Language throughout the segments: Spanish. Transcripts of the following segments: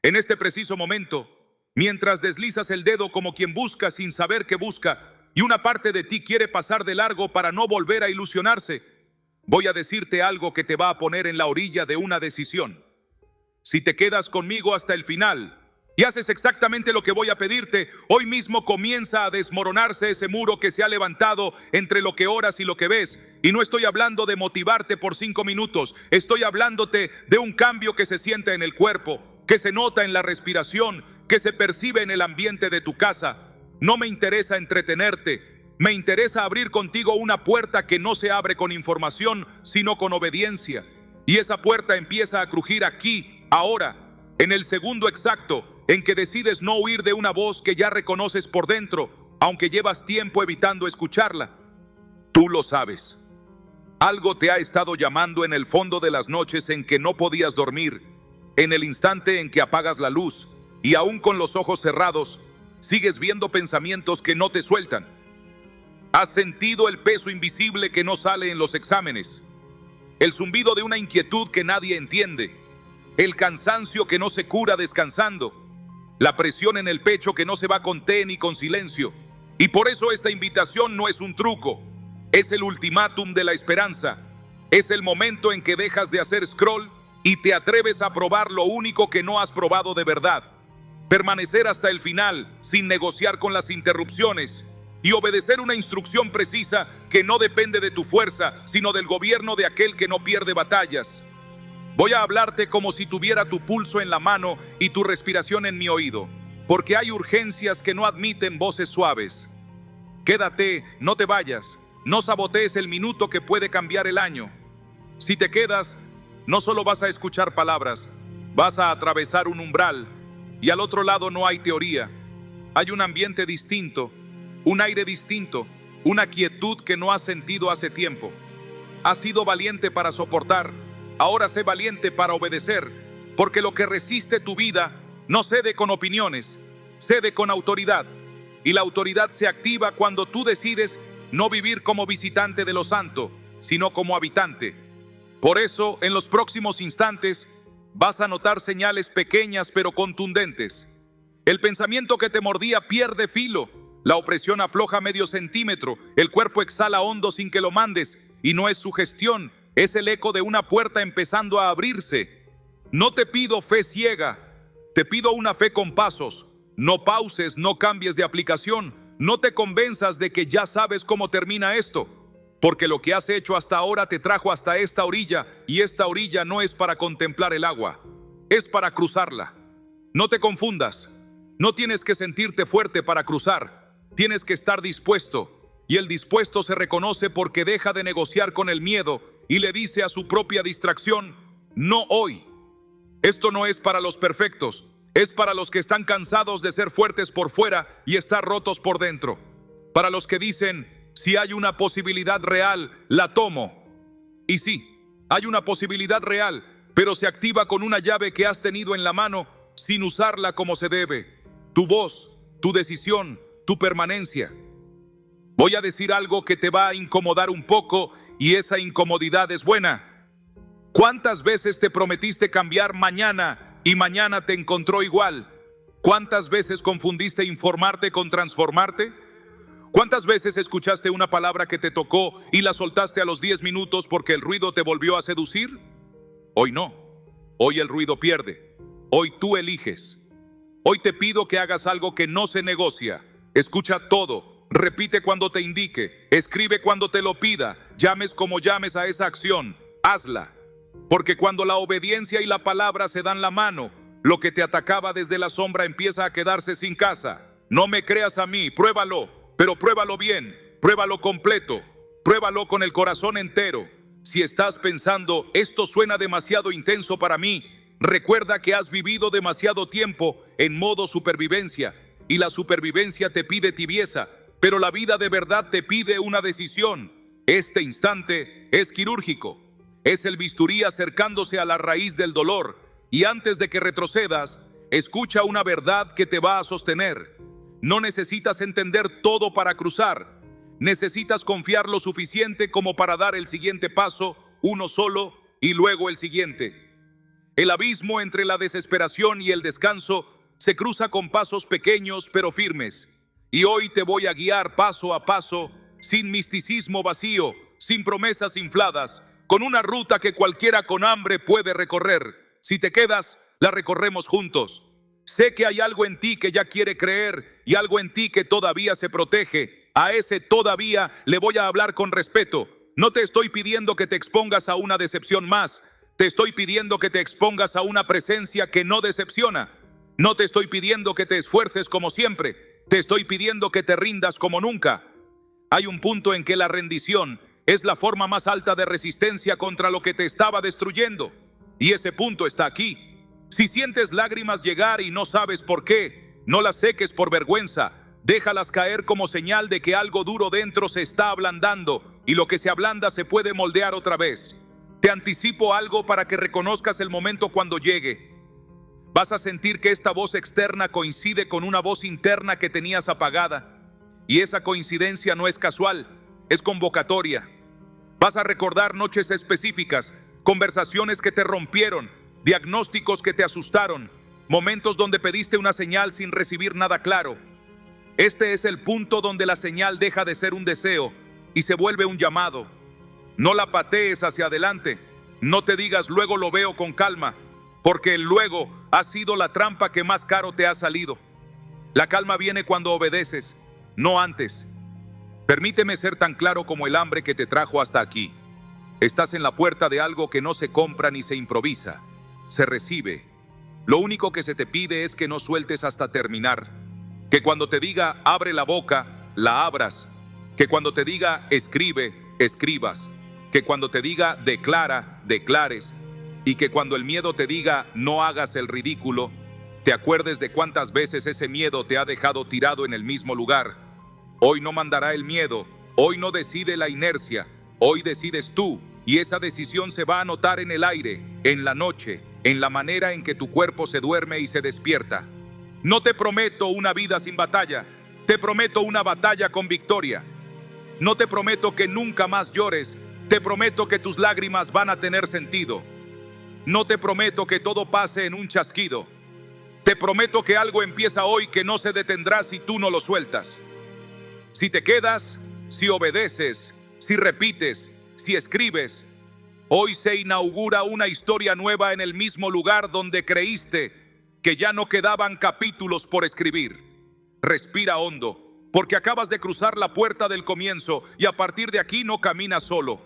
En este preciso momento, mientras deslizas el dedo como quien busca sin saber qué busca, y una parte de ti quiere pasar de largo para no volver a ilusionarse, voy a decirte algo que te va a poner en la orilla de una decisión. Si te quedas conmigo hasta el final y haces exactamente lo que voy a pedirte, hoy mismo comienza a desmoronarse ese muro que se ha levantado entre lo que oras y lo que ves. Y no estoy hablando de motivarte por 5 minutos, estoy hablándote de un cambio que se siente en el cuerpo, que se nota en la respiración, que se percibe en el ambiente de tu casa. No me interesa entretenerte, me interesa abrir contigo una puerta que no se abre con información, sino con obediencia. Y esa puerta empieza a crujir aquí, ahora, en el segundo exacto en que decides no huir de una voz que ya reconoces por dentro, aunque llevas tiempo evitando escucharla. Tú lo sabes. Algo te ha estado llamando en el fondo de las noches en que no podías dormir, en el instante en que apagas la luz y aún con los ojos cerrados, sigues viendo pensamientos que no te sueltan. Has sentido el peso invisible que no sale en los exámenes, el zumbido de una inquietud que nadie entiende, el cansancio que no se cura descansando, la presión en el pecho que no se va con té ni con silencio. Y por eso esta invitación no es un truco, es el ultimátum de la esperanza. Es el momento en que dejas de hacer scroll y te atreves a probar lo único que no has probado de verdad. Permanecer hasta el final sin negociar con las interrupciones y obedecer una instrucción precisa que no depende de tu fuerza, sino del gobierno de aquel que no pierde batallas. Voy a hablarte como si tuviera tu pulso en la mano y tu respiración en mi oído, porque hay urgencias que no admiten voces suaves. Quédate, no te vayas, no sabotees el minuto que puede cambiar el año. Si te quedas, no solo vas a escuchar palabras, vas a atravesar un umbral, y al otro lado no hay teoría. Hay un ambiente distinto, un aire distinto, una quietud que no has sentido hace tiempo. Has sido valiente para soportar, ahora sé valiente para obedecer, porque lo que resiste tu vida no cede con opiniones, cede con autoridad. Y la autoridad se activa cuando tú decides no vivir como visitante de lo santo, sino como habitante. Por eso, en los próximos instantes, vas a notar señales pequeñas pero contundentes. El pensamiento que te mordía pierde filo, la opresión afloja medio centímetro, el cuerpo exhala hondo sin que lo mandes, y no es sugestión, es el eco de una puerta empezando a abrirse. No te pido fe ciega, te pido una fe con pasos. No pauses, no cambies de aplicación, no te convenzas de que ya sabes cómo termina esto, porque lo que has hecho hasta ahora te trajo hasta esta orilla, y esta orilla no es para contemplar el agua, es para cruzarla. No te confundas, no tienes que sentirte fuerte para cruzar, tienes que estar dispuesto, y el dispuesto se reconoce porque deja de negociar con el miedo y le dice a su propia distracción: no hoy. Esto no es para los perfectos, es para los que están cansados de ser fuertes por fuera y estar rotos por dentro. Para los que dicen: si hay una posibilidad real, la tomo. Y sí, hay una posibilidad real, pero se activa con una llave que has tenido en la mano sin usarla como se debe. Tu voz, tu decisión, tu permanencia. Voy a decir algo que te va a incomodar un poco, y esa incomodidad es buena. ¿Cuántas veces te prometiste cambiar mañana y mañana te encontró igual? ¿Cuántas veces confundiste informarte con transformarte? ¿Cuántas veces escuchaste una palabra que te tocó y la soltaste a los 10 minutos porque el ruido te volvió a seducir? Hoy no. Hoy el ruido pierde. Hoy tú eliges. Hoy te pido que hagas algo que no se negocia. Escucha todo. Repite cuando te indique. Escribe cuando te lo pida. Llames como llames a esa acción. Hazla. Porque cuando la obediencia y la palabra se dan la mano, lo que te atacaba desde la sombra empieza a quedarse sin casa. No me creas a mí, pruébalo, pero pruébalo bien, pruébalo completo, pruébalo con el corazón entero. Si estás pensando: esto suena demasiado intenso para mí, recuerda que has vivido demasiado tiempo en modo supervivencia, y la supervivencia te pide tibieza, pero la vida de verdad te pide una decisión. Este instante es quirúrgico. Es el bisturí acercándose a la raíz del dolor, y antes de que retrocedas, escucha una verdad que te va a sostener. No necesitas entender todo para cruzar, necesitas confiar lo suficiente como para dar el siguiente paso, uno solo, y luego el siguiente. El abismo entre la desesperación y el descanso se cruza con pasos pequeños pero firmes. Y hoy te voy a guiar paso a paso, sin misticismo vacío, sin promesas infladas, con una ruta que cualquiera con hambre puede recorrer. Si te quedas, la recorremos juntos. Sé que hay algo en ti que ya quiere creer y algo en ti que todavía se protege. A ese todavía le voy a hablar con respeto. No te estoy pidiendo que te expongas a una decepción más. Te estoy pidiendo que te expongas a una presencia que no decepciona. No te estoy pidiendo que te esfuerces como siempre. Te estoy pidiendo que te rindas como nunca. Hay un punto en que la rendición es la forma más alta de resistencia contra lo que te estaba destruyendo. Y ese punto está aquí. Si sientes lágrimas llegar y no sabes por qué, no las seques por vergüenza. Déjalas caer como señal de que algo duro dentro se está ablandando y lo que se ablanda se puede moldear otra vez. Te anticipo algo para que reconozcas el momento cuando llegue. Vas a sentir que esta voz externa coincide con una voz interna que tenías apagada. Y esa coincidencia no es casual, es convocatoria. Vas a recordar noches específicas, conversaciones que te rompieron, diagnósticos que te asustaron, momentos donde pediste una señal sin recibir nada claro. Este es el punto donde la señal deja de ser un deseo y se vuelve un llamado. No la patees hacia adelante, no te digas luego lo veo con calma, porque el luego ha sido la trampa que más caro te ha salido. La calma viene cuando obedeces, no antes. Permíteme ser tan claro como el hambre que te trajo hasta aquí. Estás en la puerta de algo que no se compra ni se improvisa, se recibe. Lo único que se te pide es que no sueltes hasta terminar. Que cuando te diga abre la boca, la abras. Que cuando te diga escribe, escribas. Que cuando te diga declara, declares. Y que cuando el miedo te diga no hagas el ridículo, te acuerdes de cuántas veces ese miedo te ha dejado tirado en el mismo lugar. Hoy no mandará el miedo, hoy no decide la inercia, hoy decides tú, y esa decisión se va a notar en el aire, en la noche, en la manera en que tu cuerpo se duerme y se despierta. No te prometo una vida sin batalla, te prometo una batalla con victoria. No te prometo que nunca más llores, te prometo que tus lágrimas van a tener sentido. No te prometo que todo pase en un chasquido. Te prometo que algo empieza hoy que no se detendrá si tú no lo sueltas. Si te quedas, si obedeces, si repites, si escribes, hoy se inaugura una historia nueva en el mismo lugar donde creíste que ya no quedaban capítulos por escribir. Respira hondo, porque acabas de cruzar la puerta del comienzo y a partir de aquí no caminas solo.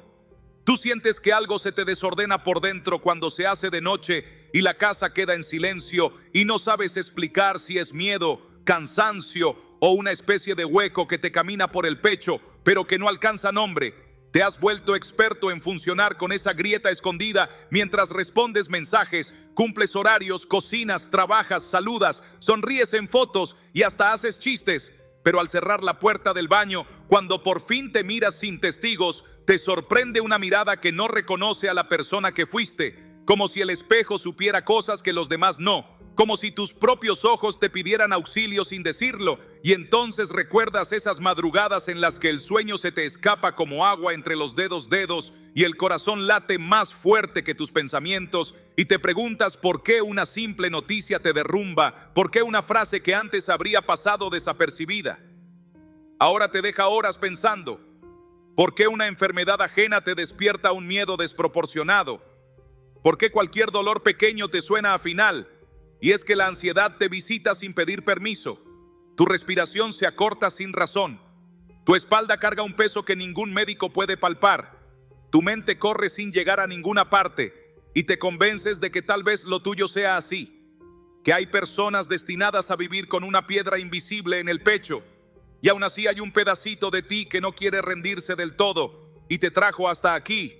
Tú sientes que algo se te desordena por dentro cuando se hace de noche y la casa queda en silencio y no sabes explicar si es miedo, cansancio o una especie de hueco que te camina por el pecho, pero que no alcanza nombre. Te has vuelto experto en funcionar con esa grieta escondida mientras respondes mensajes, cumples horarios, cocinas, trabajas, saludas, sonríes en fotos y hasta haces chistes. Pero al cerrar la puerta del baño, cuando por fin te miras sin testigos, te sorprende una mirada que no reconoce a la persona que fuiste, como si el espejo supiera cosas que los demás no, como si tus propios ojos te pidieran auxilio sin decirlo, y entonces recuerdas esas madrugadas en las que el sueño se te escapa como agua entre los dedos y el corazón late más fuerte que tus pensamientos, y te preguntas por qué una simple noticia te derrumba, por qué una frase que antes habría pasado desapercibida ahora te deja horas pensando. ¿Por qué una enfermedad ajena te despierta un miedo desproporcionado? ¿Por qué cualquier dolor pequeño te suena a final? Y es que la ansiedad te visita sin pedir permiso. Tu respiración se acorta sin razón. Tu espalda carga un peso que ningún médico puede palpar. Tu mente corre sin llegar a ninguna parte y te convences de que tal vez lo tuyo sea así. Que hay personas destinadas a vivir con una piedra invisible en el pecho. Y aún así hay un pedacito de ti que no quiere rendirse del todo y te trajo hasta aquí.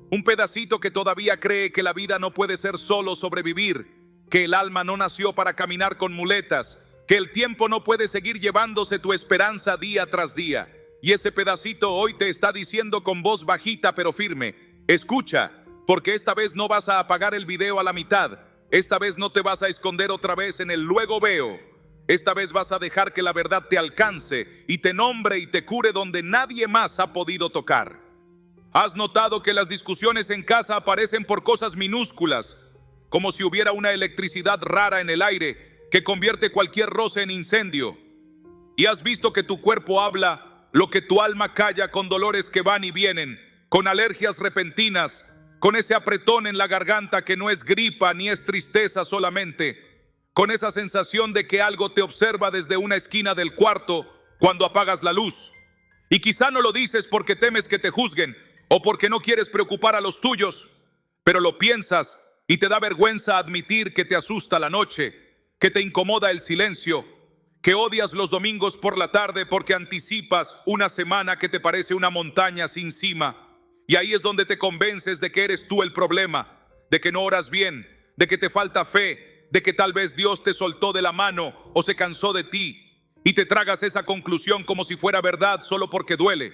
Un pedacito que todavía cree que la vida no puede ser solo sobrevivir, que el alma no nació para caminar con muletas, que el tiempo no puede seguir llevándose tu esperanza día tras día. Y ese pedacito hoy te está diciendo con voz bajita pero firme: escucha, porque esta vez no vas a apagar el video a la mitad. Esta vez no te vas a esconder otra vez en el luego veo. Esta vez vas a dejar que la verdad te alcance y te nombre y te cure donde nadie más ha podido tocar. ¿Has notado que las discusiones en casa aparecen por cosas minúsculas? como si hubiera una electricidad rara en el aire que convierte cualquier roce en incendio. Y has visto que tu cuerpo habla lo que tu alma calla, con dolores que van y vienen, con alergias repentinas, con ese apretón en la garganta que no es gripa ni es tristeza solamente, con esa sensación de que algo te observa desde una esquina del cuarto cuando apagas la luz. Y quizá no lo dices porque temes que te juzguen o porque no quieres preocupar a los tuyos, pero lo piensas y te da vergüenza admitir que te asusta la noche, que te incomoda el silencio, que odias los domingos por la tarde porque anticipas una semana que te parece una montaña sin cima. Y ahí es donde te convences de que eres tú el problema, de que no oras bien, de que te falta fe, de que tal vez Dios te soltó de la mano o se cansó de ti. Y te tragas esa conclusión como si fuera verdad solo porque duele.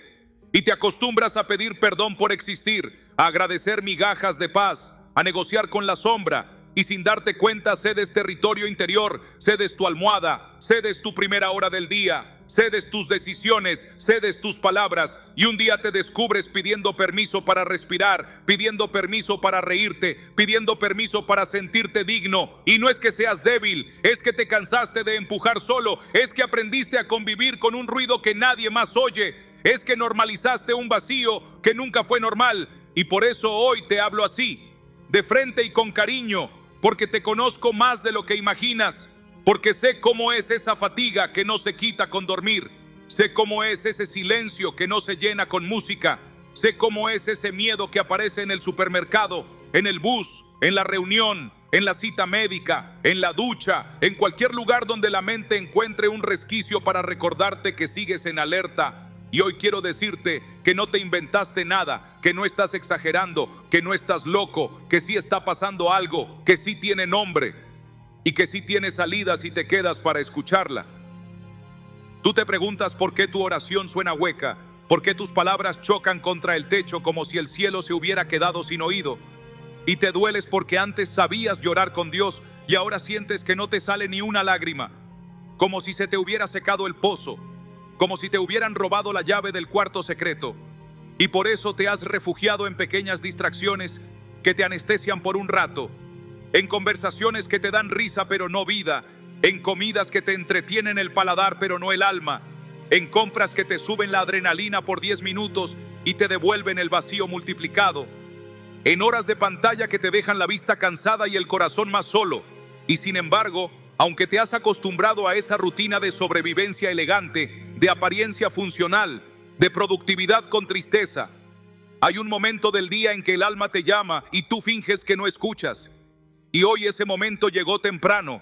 Y te acostumbras a pedir perdón por existir, a agradecer migajas de paz, a negociar con la sombra, y sin darte cuenta cedes territorio interior, cedes tu almohada, cedes tu primera hora del día, cedes tus decisiones, cedes tus palabras, y un día te descubres pidiendo permiso para respirar, pidiendo permiso para reírte, pidiendo permiso para sentirte digno. Y no es que seas débil, es que te cansaste de empujar solo, es que aprendiste a convivir con un ruido que nadie más oye, es que normalizaste un vacío que nunca fue normal. Y por eso hoy te hablo así, de frente y con cariño, porque te conozco más de lo que imaginas, porque sé cómo es esa fatiga que no se quita con dormir, sé cómo es ese silencio que no se llena con música, sé cómo es ese miedo que aparece en el supermercado, en el bus, en la reunión, en la cita médica, en la ducha, en cualquier lugar donde la mente encuentre un resquicio para recordarte que sigues en alerta. Y hoy quiero decirte que no te inventaste nada, que no estás exagerando, que no estás loco, que sí está pasando algo, que sí tiene nombre y que sí tiene salida si te quedas para escucharla. Tú te preguntas por qué tu oración suena hueca, por qué tus palabras chocan contra el techo como si el cielo se hubiera quedado sin oído. Y te dueles porque antes sabías llorar con Dios y ahora sientes que no te sale ni una lágrima, como si se te hubiera secado el pozo, como si te hubieran robado la llave del cuarto secreto. Y por eso te has refugiado en pequeñas distracciones que te anestesian por un rato, en conversaciones que te dan risa pero no vida, en comidas que te entretienen el paladar pero no el alma, en compras que te suben la adrenalina por 10 minutos y te devuelven el vacío multiplicado, en horas de pantalla que te dejan la vista cansada y el corazón más solo. Y sin embargo, aunque te has acostumbrado a esa rutina de sobrevivencia elegante, de apariencia funcional, de productividad con tristeza, hay un momento del día en que el alma te llama y tú finges que no escuchas. Y hoy ese momento llegó temprano.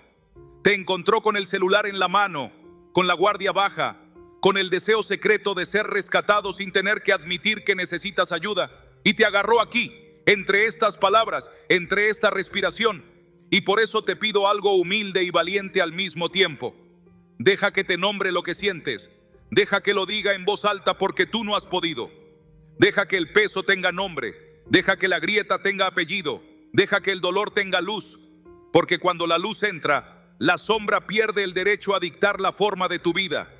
Te encontró con el celular en la mano, con la guardia baja, con el deseo secreto de ser rescatado sin tener que admitir que necesitas ayuda. Y te agarró aquí, entre estas palabras, entre esta respiración. Y por eso te pido algo humilde y valiente al mismo tiempo. Deja que te nombre lo que sientes. Deja que lo diga en voz alta porque tú no has podido. Deja que el peso tenga nombre. Deja que la grieta tenga apellido. Deja que el dolor tenga luz. Porque cuando la luz entra, la sombra pierde el derecho a dictar la forma de tu vida.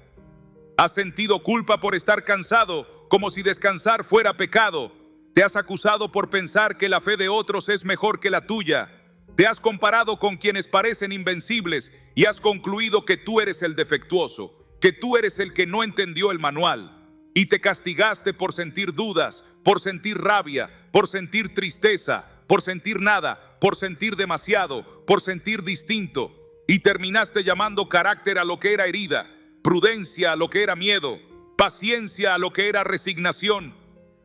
Has sentido culpa por estar cansado, como si descansar fuera pecado. Te has acusado por pensar que la fe de otros es mejor que la tuya. Te has comparado con quienes parecen invencibles y has concluido que tú eres el defectuoso, que tú eres el que no entendió el manual. Y te castigaste por sentir dudas, por sentir rabia, por sentir tristeza, por sentir nada, por sentir demasiado, por sentir distinto. Y terminaste llamando carácter a lo que era herida, prudencia a lo que era miedo, paciencia a lo que era resignación,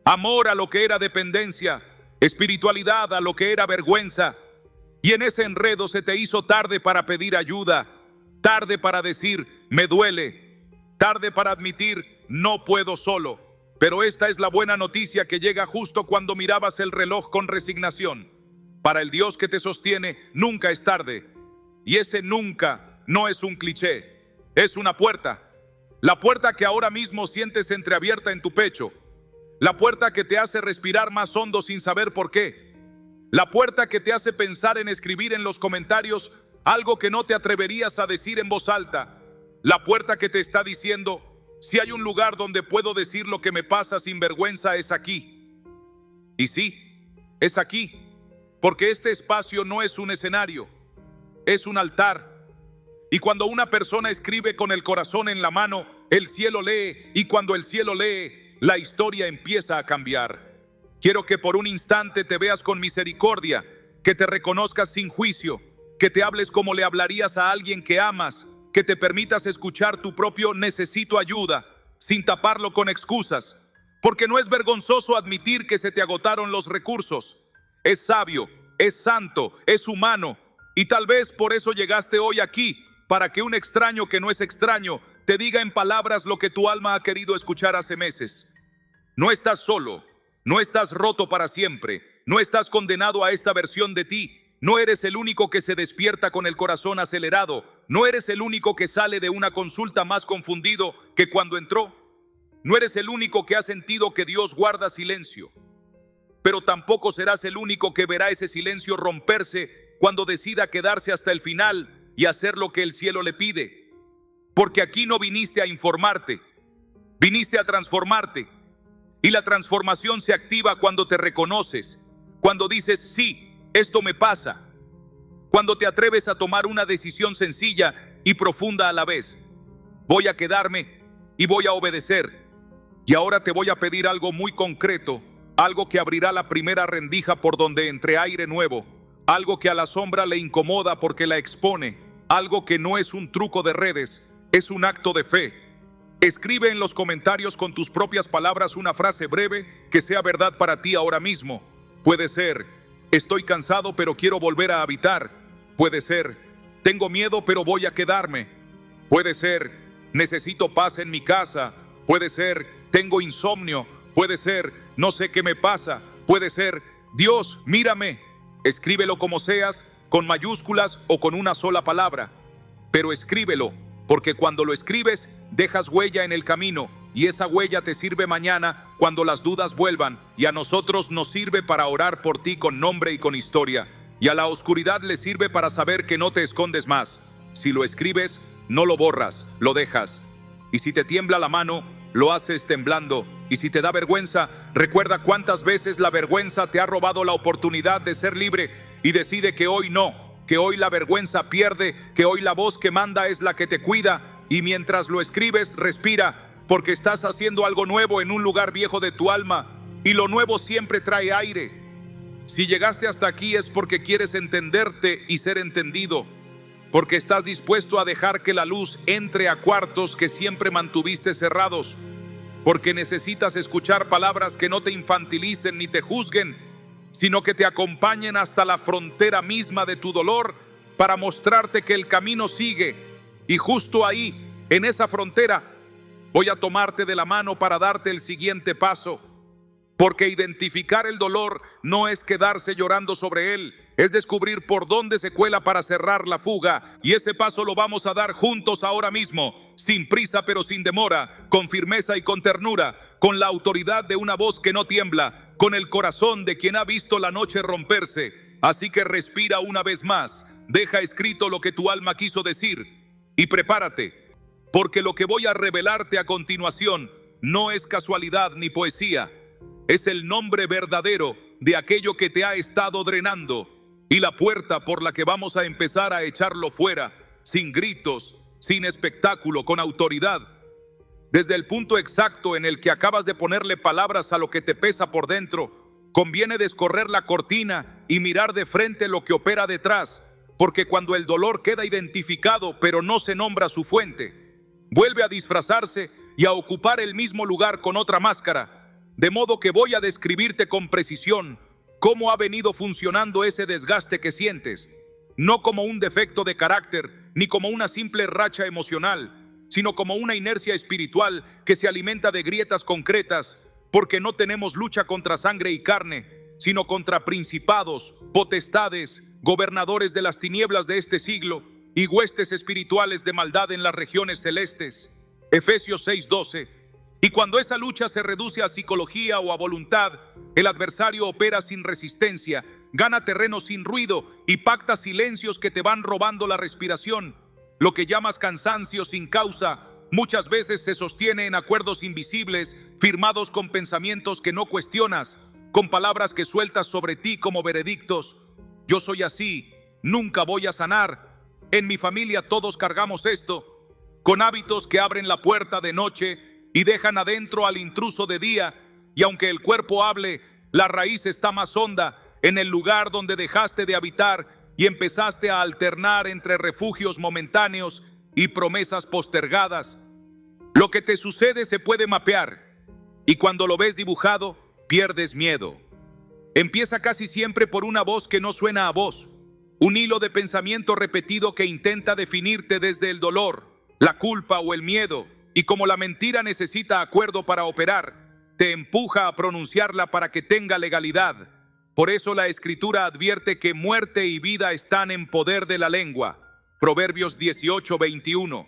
amor a lo que era dependencia, espiritualidad a lo que era vergüenza. Y en ese enredo se te hizo tarde para pedir ayuda, tarde para decir, me duele, tarde para admitir, no puedo solo. Pero esta es la buena noticia que llega justo cuando mirabas el reloj con resignación. Para el Dios que te sostiene, nunca es tarde. Y ese nunca no es un cliché, es una puerta. La puerta que ahora mismo sientes entreabierta en tu pecho. La puerta que te hace respirar más hondo sin saber por qué. La puerta que te hace pensar en escribir en los comentarios algo que no te atreverías a decir en voz alta. La puerta que te está diciendo, si hay un lugar donde puedo decir lo que me pasa sin vergüenza, es aquí. Y sí, es aquí. porque este espacio no es un escenario, es un altar. Y cuando una persona escribe con el corazón en la mano, el cielo lee, y cuando el cielo lee, la historia empieza a cambiar. Quiero que por un instante te veas con misericordia, que te reconozcas sin juicio, que te hables como le hablarías a alguien que amas, que te permitas escuchar tu propio necesito ayuda, sin taparlo con excusas, porque no es vergonzoso admitir que se te agotaron los recursos. Es sabio, es santo, es humano, y tal vez por eso llegaste hoy aquí, para que un extraño que no es extraño te diga en palabras lo que tu alma ha querido escuchar hace meses. No estás solo, no estás roto para siempre, no estás condenado a esta versión de ti, no eres el único que se despierta con el corazón acelerado, no eres el único que sale de una consulta más confundido que cuando entró, no eres el único que ha sentido que Dios guarda silencio, pero tampoco serás el único que verá ese silencio romperse cuando decida quedarse hasta el final y hacer lo que el cielo le pide. Porque aquí no viniste a informarte, viniste a transformarte. Y la transformación se activa cuando te reconoces, cuando dices, sí, esto me pasa. Cuando te atreves a tomar una decisión sencilla y profunda a la vez. Voy a quedarme y voy a obedecer. Y ahora te voy a pedir algo muy concreto, algo que abrirá la primera rendija por donde entre aire nuevo, algo que a la sombra le incomoda porque la expone, algo que no es un truco de redes, es un acto de fe. Escribe en los comentarios con tus propias palabras una frase breve que sea verdad para ti ahora mismo. Puede ser, estoy cansado pero quiero volver a habitar. Puede ser, tengo miedo pero voy a quedarme. Puede ser, necesito paz en mi casa. Puede ser, tengo insomnio. Puede ser, no sé qué me pasa. Puede ser, Dios, mírame. Escríbelo como seas, con mayúsculas o con una sola palabra. Pero escríbelo, porque cuando lo escribes, dejas huella en el camino, y esa huella te sirve mañana cuando las dudas vuelvan, y a nosotros nos sirve para orar por ti con nombre y con historia, y a la oscuridad le sirve para saber que no te escondes más. Si lo escribes, no lo borras, lo dejas. Y si te tiembla la mano, lo haces temblando. Y si te da vergüenza, recuerda cuántas veces la vergüenza te ha robado la oportunidad de ser libre, y decide que hoy no, que hoy la vergüenza pierde, que hoy la voz que manda es la que te cuida. Y mientras lo escribes, respira, porque estás haciendo algo nuevo en un lugar viejo de tu alma, y lo nuevo siempre trae aire. Si llegaste hasta aquí es porque quieres entenderte y ser entendido, porque estás dispuesto a dejar que la luz entre a cuartos que siempre mantuviste cerrados, porque necesitas escuchar palabras que no te infantilicen ni te juzguen, sino que te acompañen hasta la frontera misma de tu dolor para mostrarte que el camino sigue. Y justo ahí, en esa frontera, voy a tomarte de la mano para darte el siguiente paso. Porque identificar el dolor no es quedarse llorando sobre él, es descubrir por dónde se cuela para cerrar la fuga. Y ese paso lo vamos a dar juntos ahora mismo, sin prisa pero sin demora, con firmeza y con ternura, con la autoridad de una voz que no tiembla, con el corazón de quien ha visto la noche romperse. Así que respira una vez más, deja escrito lo que tu alma quiso decir. Y prepárate, porque lo que voy a revelarte a continuación no es casualidad ni poesía, es el nombre verdadero de aquello que te ha estado drenando y la puerta por la que vamos a empezar a echarlo fuera, sin gritos, sin espectáculo, con autoridad. Desde el punto exacto en el que acabas de ponerle palabras a lo que te pesa por dentro, conviene descorrer la cortina y mirar de frente lo que opera detrás. Porque cuando el dolor queda identificado pero no se nombra su fuente, vuelve a disfrazarse y a ocupar el mismo lugar con otra máscara. De modo que voy a describirte con precisión cómo ha venido funcionando ese desgaste que sientes, no como un defecto de carácter ni como una simple racha emocional, sino como una inercia espiritual que se alimenta de grietas concretas, porque no tenemos lucha contra sangre y carne, sino contra principados, potestades, gobernadores de las tinieblas de este siglo y huestes espirituales de maldad en las regiones celestes. Efesios 6:12. Y cuando esa lucha se reduce a psicología o a voluntad, el adversario opera sin resistencia, gana terreno sin ruido y pacta silencios que te van robando la respiración. Lo que llamas cansancio sin causa muchas veces se sostiene en acuerdos invisibles, firmados con pensamientos que no cuestionas, con palabras que sueltas sobre ti como veredictos, Yo soy así, nunca voy a sanar. En mi familia todos cargamos esto, con hábitos que abren la puerta de noche y dejan adentro al intruso de día. Y aunque el cuerpo hable, la raíz está más honda en el lugar donde dejaste de habitar y empezaste a alternar entre refugios momentáneos y promesas postergadas. Lo que te sucede se puede mapear, y cuando lo ves dibujado, pierdes miedo. Empieza casi siempre por una voz que no suena a voz, un hilo de pensamiento repetido que intenta definirte desde el dolor, la culpa o el miedo, y como la mentira necesita acuerdo para operar, te empuja a pronunciarla para que tenga legalidad. Por eso la Escritura advierte que muerte y vida están en poder de la lengua. Proverbios 18:21.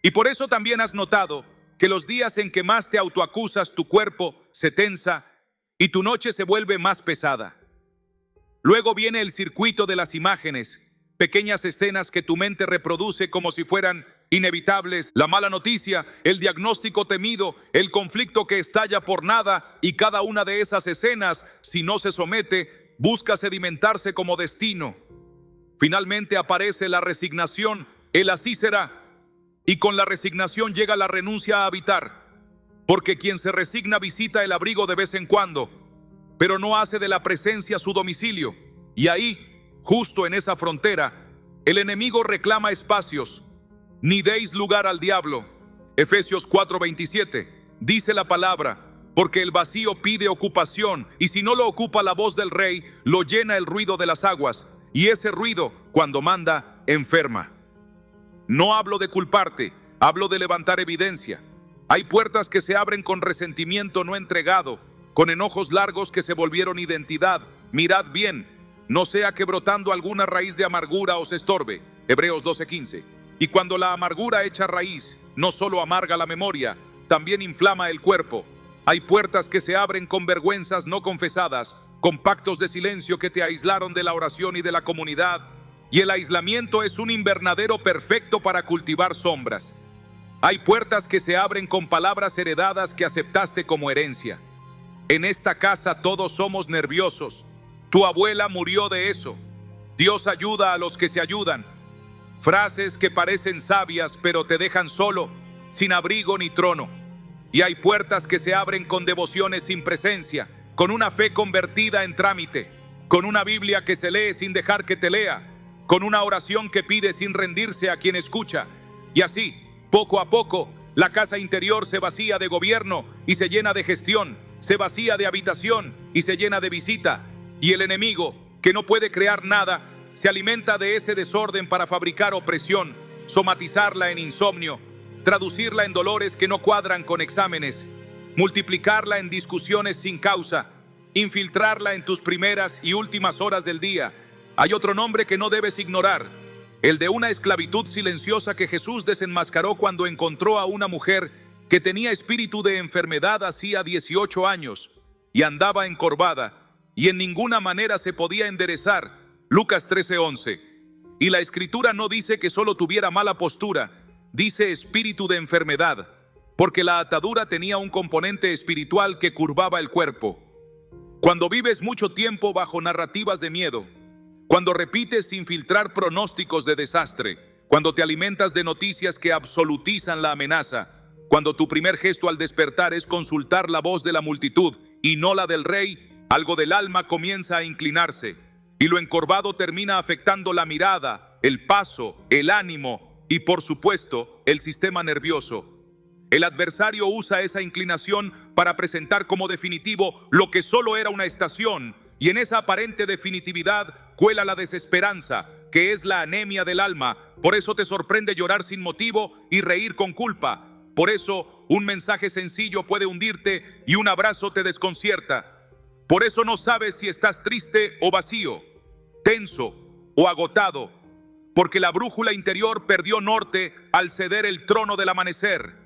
Y por eso también has notado que los días en que más te autoacusas, tu cuerpo se tensa y tu noche se vuelve más pesada. Luego viene el circuito de las imágenes, pequeñas escenas que tu mente reproduce como si fueran inevitables, la mala noticia, el diagnóstico temido, el conflicto que estalla por nada, y cada una de esas escenas, si no se somete, busca sedimentarse como destino. Finalmente aparece la resignación, el así será, y con la resignación llega la renuncia a habitar, porque quien se resigna visita el abrigo de vez en cuando, pero no hace de la presencia su domicilio, y ahí, justo en esa frontera, el enemigo reclama espacios. Ni deis lugar al diablo. Efesios 4:27. Dice la palabra, porque el vacío pide ocupación, y si no lo ocupa la voz del rey, lo llena el ruido de las aguas, y ese ruido, cuando manda, enferma. No hablo de culparte, hablo de levantar evidencia. Hay puertas que se abren con resentimiento no entregado, con enojos largos que se volvieron identidad. Mirad bien, no sea que brotando alguna raíz de amargura os estorbe. Hebreos 12:15. Y cuando la amargura echa raíz, no solo amarga la memoria, también inflama el cuerpo. Hay puertas que se abren con vergüenzas no confesadas, con pactos de silencio que te aislaron de la oración y de la comunidad. Y el aislamiento es un invernadero perfecto para cultivar sombras. Hay puertas que se abren con palabras heredadas que aceptaste como herencia. En esta casa todos somos nerviosos. Tu abuela murió de eso. Dios ayuda a los que se ayudan. Frases que parecen sabias pero te dejan solo, sin abrigo ni trono. Y hay puertas que se abren con devociones sin presencia, con una fe convertida en trámite, con una Biblia que se lee sin dejar que te lea, con una oración que pide sin rendirse a quien escucha. Y así, poco a poco, la casa interior se vacía de gobierno y se llena de gestión, se vacía de habitación y se llena de visita. Y el enemigo, que no puede crear nada, se alimenta de ese desorden para fabricar opresión, somatizarla en insomnio, traducirla en dolores que no cuadran con exámenes, multiplicarla en discusiones sin causa, infiltrarla en tus primeras y últimas horas del día. Hay otro nombre que no debes ignorar, el de una esclavitud silenciosa que Jesús desenmascaró cuando encontró a una mujer que tenía espíritu de enfermedad hacía 18 años y andaba encorvada y en ninguna manera se podía enderezar. Lucas 13:11. Y la Escritura no dice que solo tuviera mala postura, dice espíritu de enfermedad, porque la atadura tenía un componente espiritual que curvaba el cuerpo. Cuando vives mucho tiempo bajo narrativas de miedo, cuando repites sin filtrar pronósticos de desastre, cuando te alimentas de noticias que absolutizan la amenaza, cuando tu primer gesto al despertar es consultar la voz de la multitud y no la del rey, algo del alma comienza a inclinarse. Y lo encorvado termina afectando la mirada, el paso, el ánimo y, por supuesto, el sistema nervioso. El adversario usa esa inclinación para presentar como definitivo lo que solo era una estación, y en esa aparente definitividad cuela la desesperanza, que es la anemia del alma. Por eso te sorprende llorar sin motivo y reír con culpa. Por eso un mensaje sencillo puede hundirte y un abrazo te desconcierta. Por eso no sabes si estás triste o vacío, tenso o agotado, porque la brújula interior perdió norte al ceder el trono del amanecer.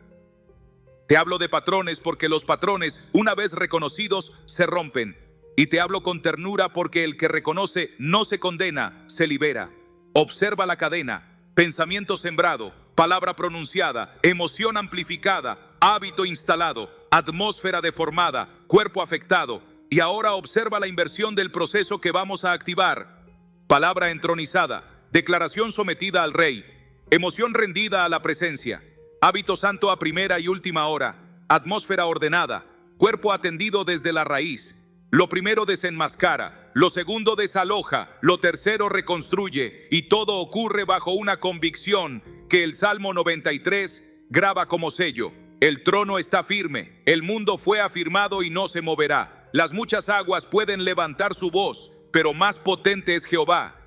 Te hablo de patrones porque los patrones, una vez reconocidos, se rompen. Y te hablo con ternura porque el que reconoce no se condena, se libera. Observa la cadena: pensamiento sembrado, palabra pronunciada, emoción amplificada, hábito instalado, atmósfera deformada, cuerpo afectado. Y ahora observa la inversión del proceso que vamos a activar. Palabra entronizada, declaración sometida al rey, emoción rendida a la presencia, hábito santo a primera y última hora, atmósfera ordenada, cuerpo atendido desde la raíz. Lo primero desenmascara, lo segundo desaloja, lo tercero reconstruye, y todo ocurre bajo una convicción que el Salmo 93 graba como sello. El trono está firme, el mundo fue afirmado y no se moverá. Las muchas aguas pueden levantar su voz, pero más potente es Jehová.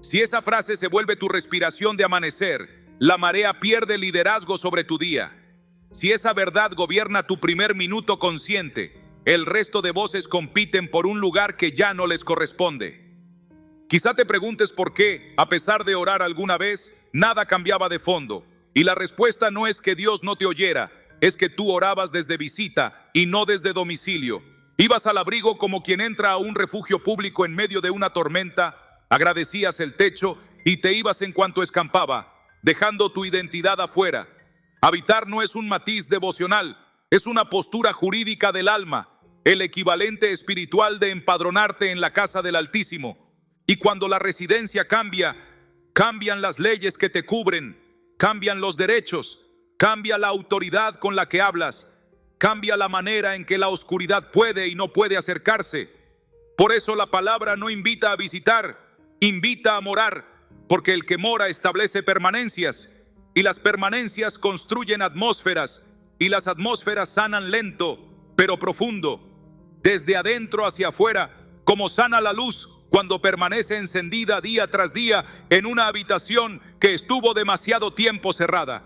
Si esa frase se vuelve tu respiración de amanecer, la marea pierde liderazgo sobre tu día. Si esa verdad gobierna tu primer minuto consciente, el resto de voces compiten por un lugar que ya no les corresponde. Quizá te preguntes por qué, a pesar de orar alguna vez, nada cambiaba de fondo. Y la respuesta no es que Dios no te oyera, es que tú orabas desde visita y no desde domicilio. Ibas al abrigo como quien entra a un refugio público en medio de una tormenta, agradecías el techo y te ibas en cuanto escampaba, dejando tu identidad afuera. Habitar no es un matiz devocional, es una postura jurídica del alma, el equivalente espiritual de empadronarte en la casa del Altísimo. Y cuando la residencia cambia, cambian las leyes que te cubren, cambian los derechos, cambia la autoridad con la que hablas, cambia la manera en que la oscuridad puede y no puede acercarse. Por eso la palabra no invita a visitar, invita a morar, porque el que mora establece permanencias, y las permanencias construyen atmósferas, y las atmósferas sanan lento, pero profundo, desde adentro hacia afuera, como sana la luz cuando permanece encendida día tras día en una habitación que estuvo demasiado tiempo cerrada.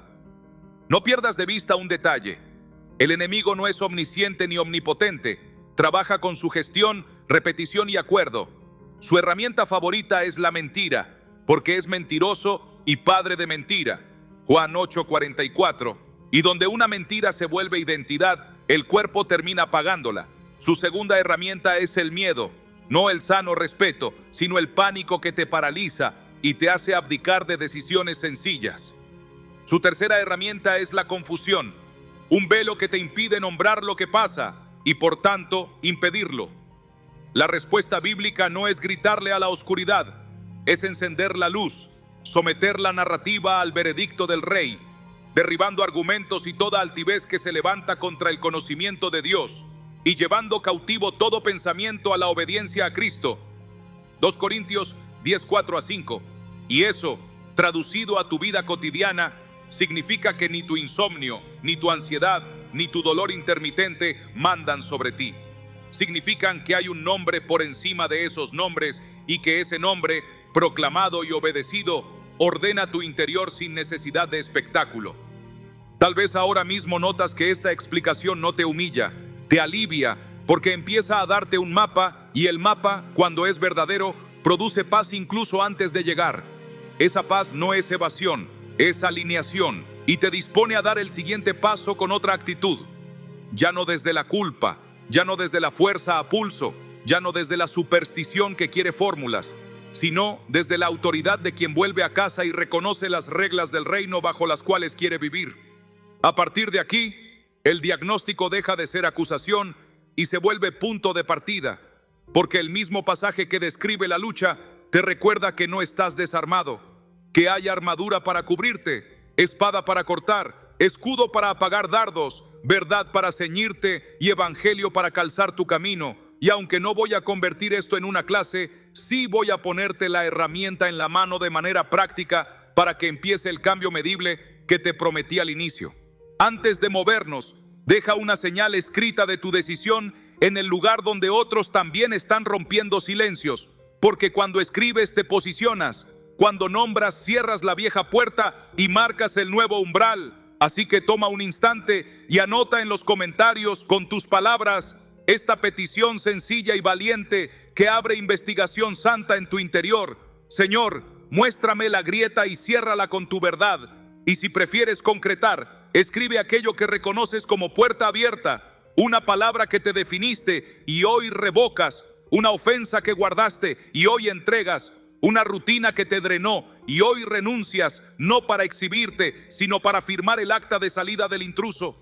No pierdas de vista un detalle. El enemigo no es omnisciente ni omnipotente. Trabaja con sugestión, repetición y acuerdo. Su herramienta favorita es la mentira, porque es mentiroso y padre de mentira. Juan 8:44. Y donde una mentira se vuelve identidad, el cuerpo termina pagándola. Su segunda herramienta es el miedo, no el sano respeto, sino el pánico que te paraliza y te hace abdicar de decisiones sencillas. Su tercera herramienta es la confusión, un velo que te impide nombrar lo que pasa y por tanto impedirlo. La respuesta bíblica no es gritarle a la oscuridad, es encender la luz, someter la narrativa al veredicto del rey, derribando argumentos y toda altivez que se levanta contra el conocimiento de Dios y llevando cautivo todo pensamiento a la obediencia a Cristo. 2 Corintios 10:4-5. Y eso, traducido a tu vida cotidiana, significa que ni tu insomnio, ni tu ansiedad, ni tu dolor intermitente mandan sobre ti. Significan que hay un nombre por encima de esos nombres y que ese nombre, proclamado y obedecido, ordena tu interior sin necesidad de espectáculo. Tal vez ahora mismo notas que esta explicación no te humilla, te alivia, porque empieza a darte un mapa y el mapa, cuando es verdadero, produce paz incluso antes de llegar. Esa paz no es evasión, es alineación y te dispone a dar el siguiente paso con otra actitud. Ya no desde la culpa, ya no desde la fuerza a pulso, ya no desde la superstición que quiere fórmulas, sino desde la autoridad de quien vuelve a casa y reconoce las reglas del reino bajo las cuales quiere vivir. A partir de aquí, el diagnóstico deja de ser acusación y se vuelve punto de partida, porque el mismo pasaje que describe la lucha te recuerda que no estás desarmado, que hay armadura para cubrirte, espada para cortar, escudo para apagar dardos, verdad para ceñirte y evangelio para calzar tu camino. Y aunque no voy a convertir esto en una clase, sí voy a ponerte la herramienta en la mano de manera práctica para que empiece el cambio medible que te prometí al inicio. Antes de movernos, deja una señal escrita de tu decisión en el lugar donde otros también están rompiendo silencios, porque cuando escribes te posicionas, cuando nombras cierras la vieja puerta y marcas el nuevo umbral. Así que toma un instante y anota en los comentarios con tus palabras esta petición sencilla y valiente que abre investigación santa en tu interior. Señor, muéstrame la grieta y ciérrala con tu verdad. Y si prefieres concretar, escribe aquello que reconoces como puerta abierta, una palabra que te definiste y hoy revocas, una ofensa que guardaste y hoy entregas, una rutina que te drenó y hoy renuncias, no para exhibirte, sino para firmar el acta de salida del intruso.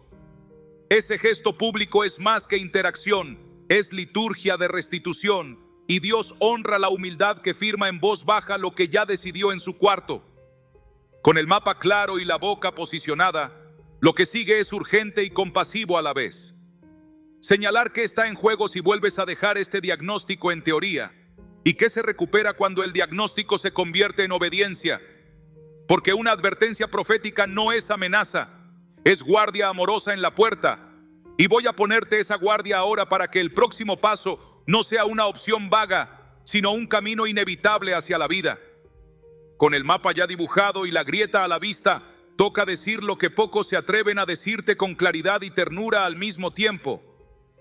Ese gesto público es más que interacción, es liturgia de restitución. y Dios honra la humildad que firma en voz baja lo que ya decidió en su cuarto. Con el mapa claro y la boca posicionada, lo que sigue es urgente y compasivo a la vez. Señalar qué está en juego si vuelves a dejar este diagnóstico en teoría y qué se recupera cuando el diagnóstico se convierte en obediencia. Porque una advertencia profética no es amenaza, es guardia amorosa en la puerta. Y voy a ponerte esa guardia ahora para que el próximo paso no sea una opción vaga, sino un camino inevitable hacia la vida. Con el mapa ya dibujado y la grieta a la vista, toca decir lo que pocos se atreven a decirte con claridad y ternura al mismo tiempo.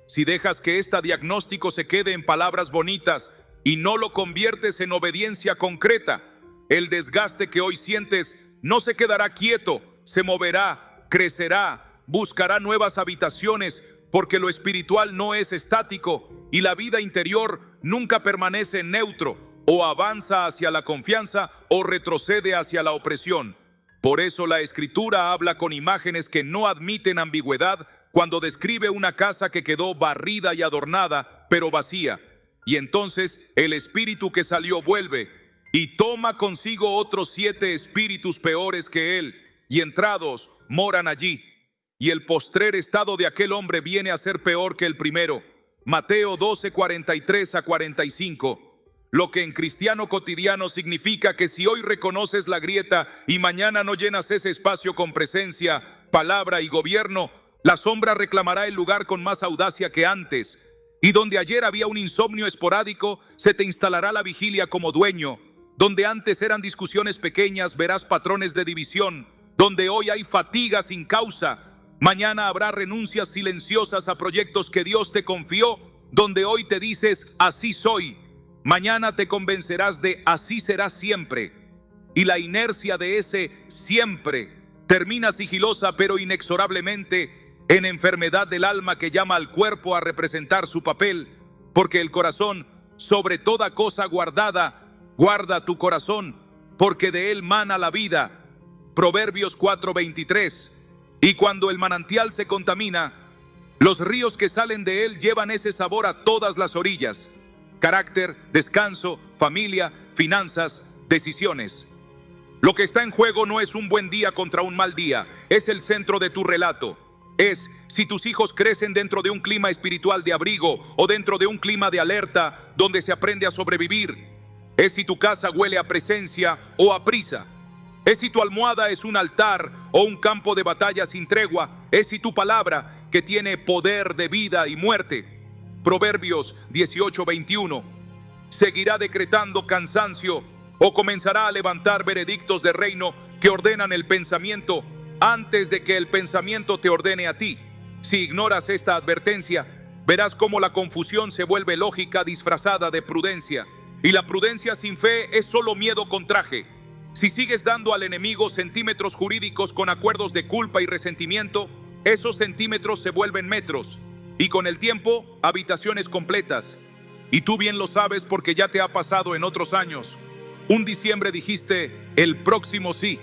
Si dejas que este diagnóstico se quede en palabras bonitas y no lo conviertes en obediencia concreta, el desgaste que hoy sientes no se quedará quieto, se moverá, crecerá, buscará nuevas habitaciones, porque lo espiritual no es estático y la vida interior nunca permanece neutro, o avanza hacia la confianza o retrocede hacia la opresión. Por eso la Escritura habla con imágenes que no admiten ambigüedad cuando describe una casa que quedó barrida y adornada, pero vacía. Y entonces el espíritu que salió vuelve y toma consigo otros 7 espíritus peores que él, y entrados moran allí. Y el postrer estado de aquel hombre viene a ser peor que el primero. Mateo 12, 43 a 45. Lo que en cristiano cotidiano significa que si hoy reconoces la grieta y mañana no llenas ese espacio con presencia, palabra y gobierno, la sombra reclamará el lugar con más audacia que antes. Y donde ayer había un insomnio esporádico, se te instalará la vigilia como dueño. Donde antes eran discusiones pequeñas, verás patrones de división. Donde hoy hay fatiga sin causa, mañana habrá renuncias silenciosas a proyectos que Dios te confió. Donde hoy te dices, así soy, mañana te convencerás de así será siempre. Y la inercia de ese siempre termina sigilosa pero inexorablemente en enfermedad del alma que llama al cuerpo a representar su papel, porque el corazón, sobre toda cosa guardada, guarda tu corazón, porque de él mana la vida. Proverbios 4:23. Y cuando el manantial se contamina, los ríos que salen de él llevan ese sabor a todas las orillas. Carácter, descanso, familia, finanzas, decisiones. Lo que está en juego no es un buen día contra un mal día, es el centro de tu relato. Es si tus hijos crecen dentro de un clima espiritual de abrigo o dentro de un clima de alerta donde se aprende a sobrevivir. Es si tu casa huele a presencia o a prisa. Es si tu almohada es un altar o un campo de batalla sin tregua. Es si tu palabra que tiene poder de vida y muerte. Proverbios 18:21. Seguirá decretando cansancio o comenzará a levantar veredictos de reino que ordenan el pensamiento antes de que el pensamiento te ordene a ti. Si ignoras esta advertencia, verás cómo la confusión se vuelve lógica disfrazada de prudencia. Y la prudencia sin fe es solo miedo con traje. Si sigues dando al enemigo centímetros jurídicos con acuerdos de culpa y resentimiento, esos centímetros se vuelven metros. Y con el tiempo, habitaciones completas. Y tú bien lo sabes porque ya te ha pasado en otros años. Un diciembre dijiste, el próximo sí.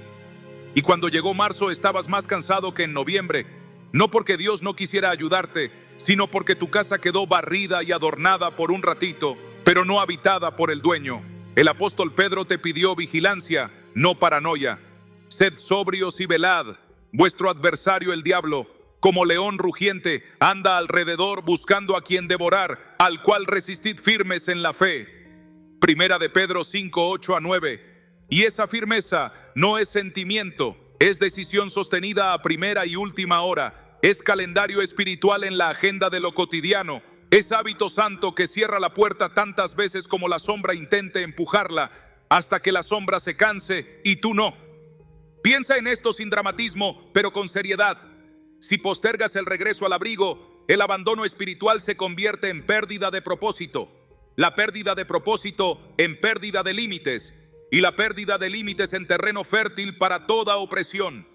Y cuando llegó marzo estabas más cansado que en noviembre. No porque Dios no quisiera ayudarte, sino porque tu casa quedó barrida y adornada por un ratito, pero no habitada por el dueño. El apóstol Pedro te pidió vigilancia, no paranoia. Sed sobrios y velad. Vuestro adversario el diablo, como león rugiente, anda alrededor buscando a quien devorar, al cual resistid firmes en la fe. Primera de Pedro 5, 8 a 9. Y esa firmeza no es sentimiento, es decisión sostenida a primera y última hora, es calendario espiritual en la agenda de lo cotidiano, es hábito santo que cierra la puerta tantas veces como la sombra intente empujarla, hasta que la sombra se canse y tú no. Piensa en esto sin dramatismo, pero con seriedad. Si postergas el regreso al abrigo, el abandono espiritual se convierte en pérdida de propósito, la pérdida de propósito en pérdida de límites, y la pérdida de límites en terreno fértil para toda opresión.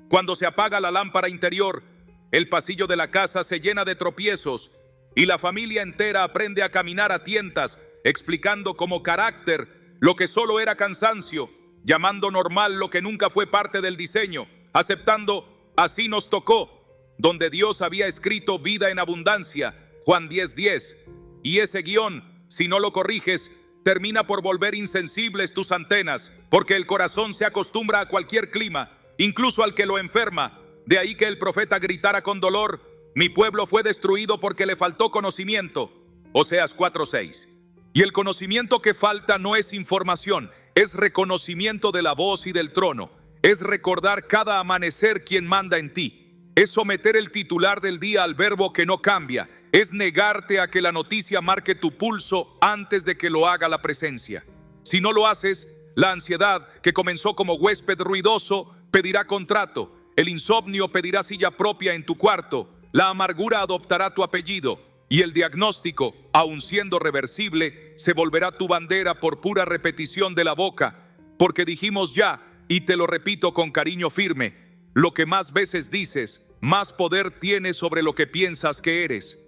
Cuando se apaga la lámpara interior, el pasillo de la casa se llena de tropiezos y la familia entera aprende a caminar a tientas, explicando como carácter lo que solo era cansancio, llamando normal lo que nunca fue parte del diseño, aceptando así nos tocó, donde Dios había escrito vida en abundancia, Juan 10:10, y ese guión Si no lo corriges, termina por volver insensibles tus antenas, porque el corazón se acostumbra a cualquier clima, incluso al que lo enferma. De ahí que el profeta gritara con dolor: mi pueblo fue destruido porque le faltó conocimiento. Oseas 4:6. Y el conocimiento que falta no es información, es reconocimiento de la voz y del trono. Es recordar cada amanecer quién manda en ti. Es someter el titular del día al verbo que no cambia. Es negarte a que la noticia marque tu pulso antes de que lo haga la presencia. Si no lo haces, la ansiedad, que comenzó como huésped ruidoso, pedirá contrato. El insomnio pedirá silla propia en tu cuarto. La amargura adoptará tu apellido. Y el diagnóstico, aun siendo reversible, se volverá tu bandera por pura repetición de la boca. Porque dijimos ya, y te lo repito con cariño firme: lo que más veces dices, más poder tienes sobre lo que piensas que eres.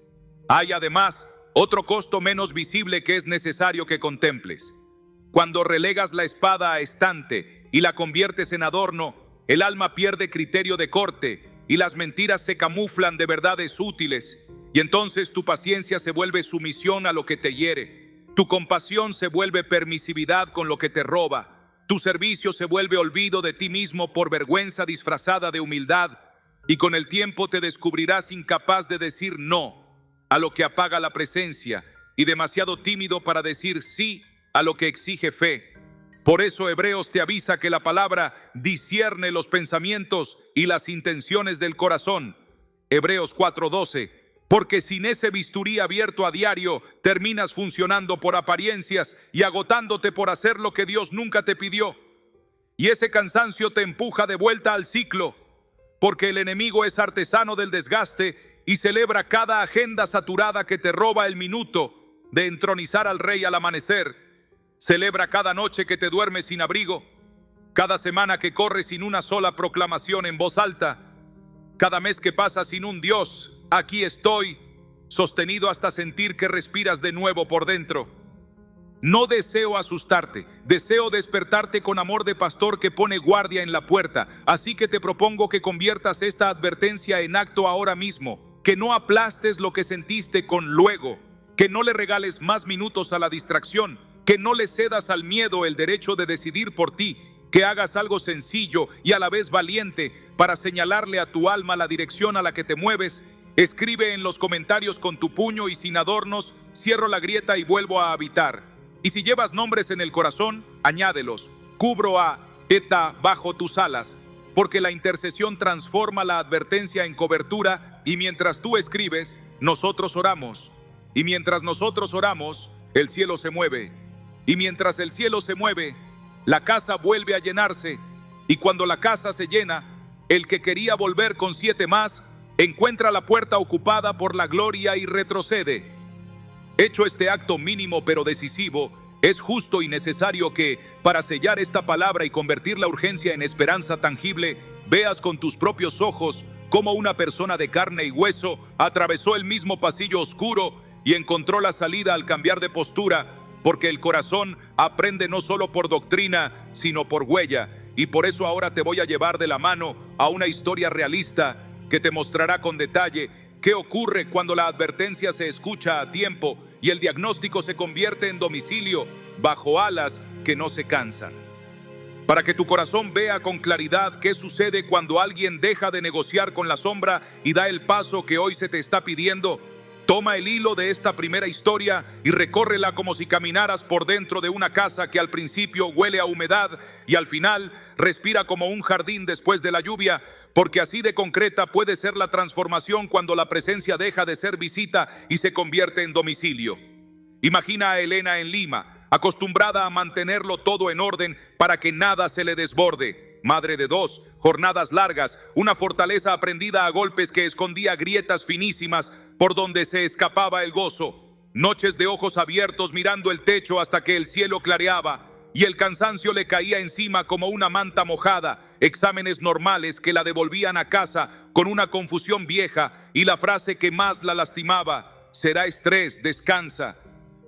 Hay además otro costo menos visible que es necesario que contemples. Cuando relegas la espada a estante y la conviertes en adorno, el alma pierde criterio de corte y las mentiras se camuflan de verdades útiles. Y entonces tu paciencia se vuelve sumisión a lo que te hiere. Tu compasión se vuelve permisividad con lo que te roba. Tu servicio se vuelve olvido de ti mismo por vergüenza disfrazada de humildad. Y con el tiempo te descubrirás incapaz de decir no a lo que apaga la presencia y demasiado tímido para decir sí a lo que exige fe. Por eso Hebreos te avisa que la palabra discierne los pensamientos y las intenciones del corazón. Hebreos 4:12. Porque sin ese bisturí abierto a diario, terminas funcionando por apariencias y agotándote por hacer lo que Dios nunca te pidió. Y ese cansancio te empuja de vuelta al ciclo, porque el enemigo es artesano del desgaste y celebra cada agenda saturada que te roba el minuto de entronizar al rey al amanecer. Celebra cada noche que te duermes sin abrigo, cada semana que corres sin una sola proclamación en voz alta, cada mes que pasa sin un Dios. Aquí estoy, sostenido hasta sentir que respiras de nuevo por dentro. No deseo asustarte, deseo despertarte con amor de pastor que pone guardia en la puerta. Así que te propongo que conviertas esta advertencia en acto ahora mismo, que no aplastes lo que sentiste con luego, que no le regales más minutos a la distracción, que no le cedas al miedo el derecho de decidir por ti, que hagas algo sencillo y a la vez valiente para señalarle a tu alma la dirección a la que te mueves. Escribe en los comentarios con tu puño y sin adornos: cierro la grieta y vuelvo a habitar. Y si llevas nombres en el corazón, añádelos. Cubro a Eta bajo tus alas, porque la intercesión transforma la advertencia en cobertura, y mientras tú escribes, nosotros oramos. Y mientras nosotros oramos, el cielo se mueve. Y mientras el cielo se mueve, la casa vuelve a llenarse. Y cuando la casa se llena, el que quería volver con 7 más, encuentra la puerta ocupada por la gloria y retrocede. Hecho este acto mínimo pero decisivo, es justo y necesario que, para sellar esta palabra y convertir la urgencia en esperanza tangible, veas con tus propios ojos cómo una persona de carne y hueso atravesó el mismo pasillo oscuro y encontró la salida al cambiar de postura, porque el corazón aprende no solo por doctrina, sino por huella. Y por eso ahora te voy a llevar de la mano a una historia realista que te mostrará con detalle qué ocurre cuando la advertencia se escucha a tiempo y el diagnóstico se convierte en domicilio bajo alas que no se cansan. Para que tu corazón vea con claridad qué sucede cuando alguien deja de negociar con la sombra y da el paso que hoy se te está pidiendo, toma el hilo de esta primera historia y recórrela como si caminaras por dentro de una casa que al principio huele a humedad y al final respira como un jardín después de la lluvia, porque así de concreta puede ser la transformación cuando la presencia deja de ser visita y se convierte en domicilio. Imagina a Elena en Lima, acostumbrada a mantenerlo todo en orden para que nada se le desborde. Madre de 2, jornadas largas, una fortaleza aprendida a golpes que escondía grietas finísimas por donde se escapaba el gozo. Noches de ojos abiertos mirando el techo hasta que el cielo clareaba y el cansancio le caía encima como una manta mojada. Exámenes normales que la devolvían a casa con una confusión vieja y la frase que más la lastimaba: será estrés, descansa.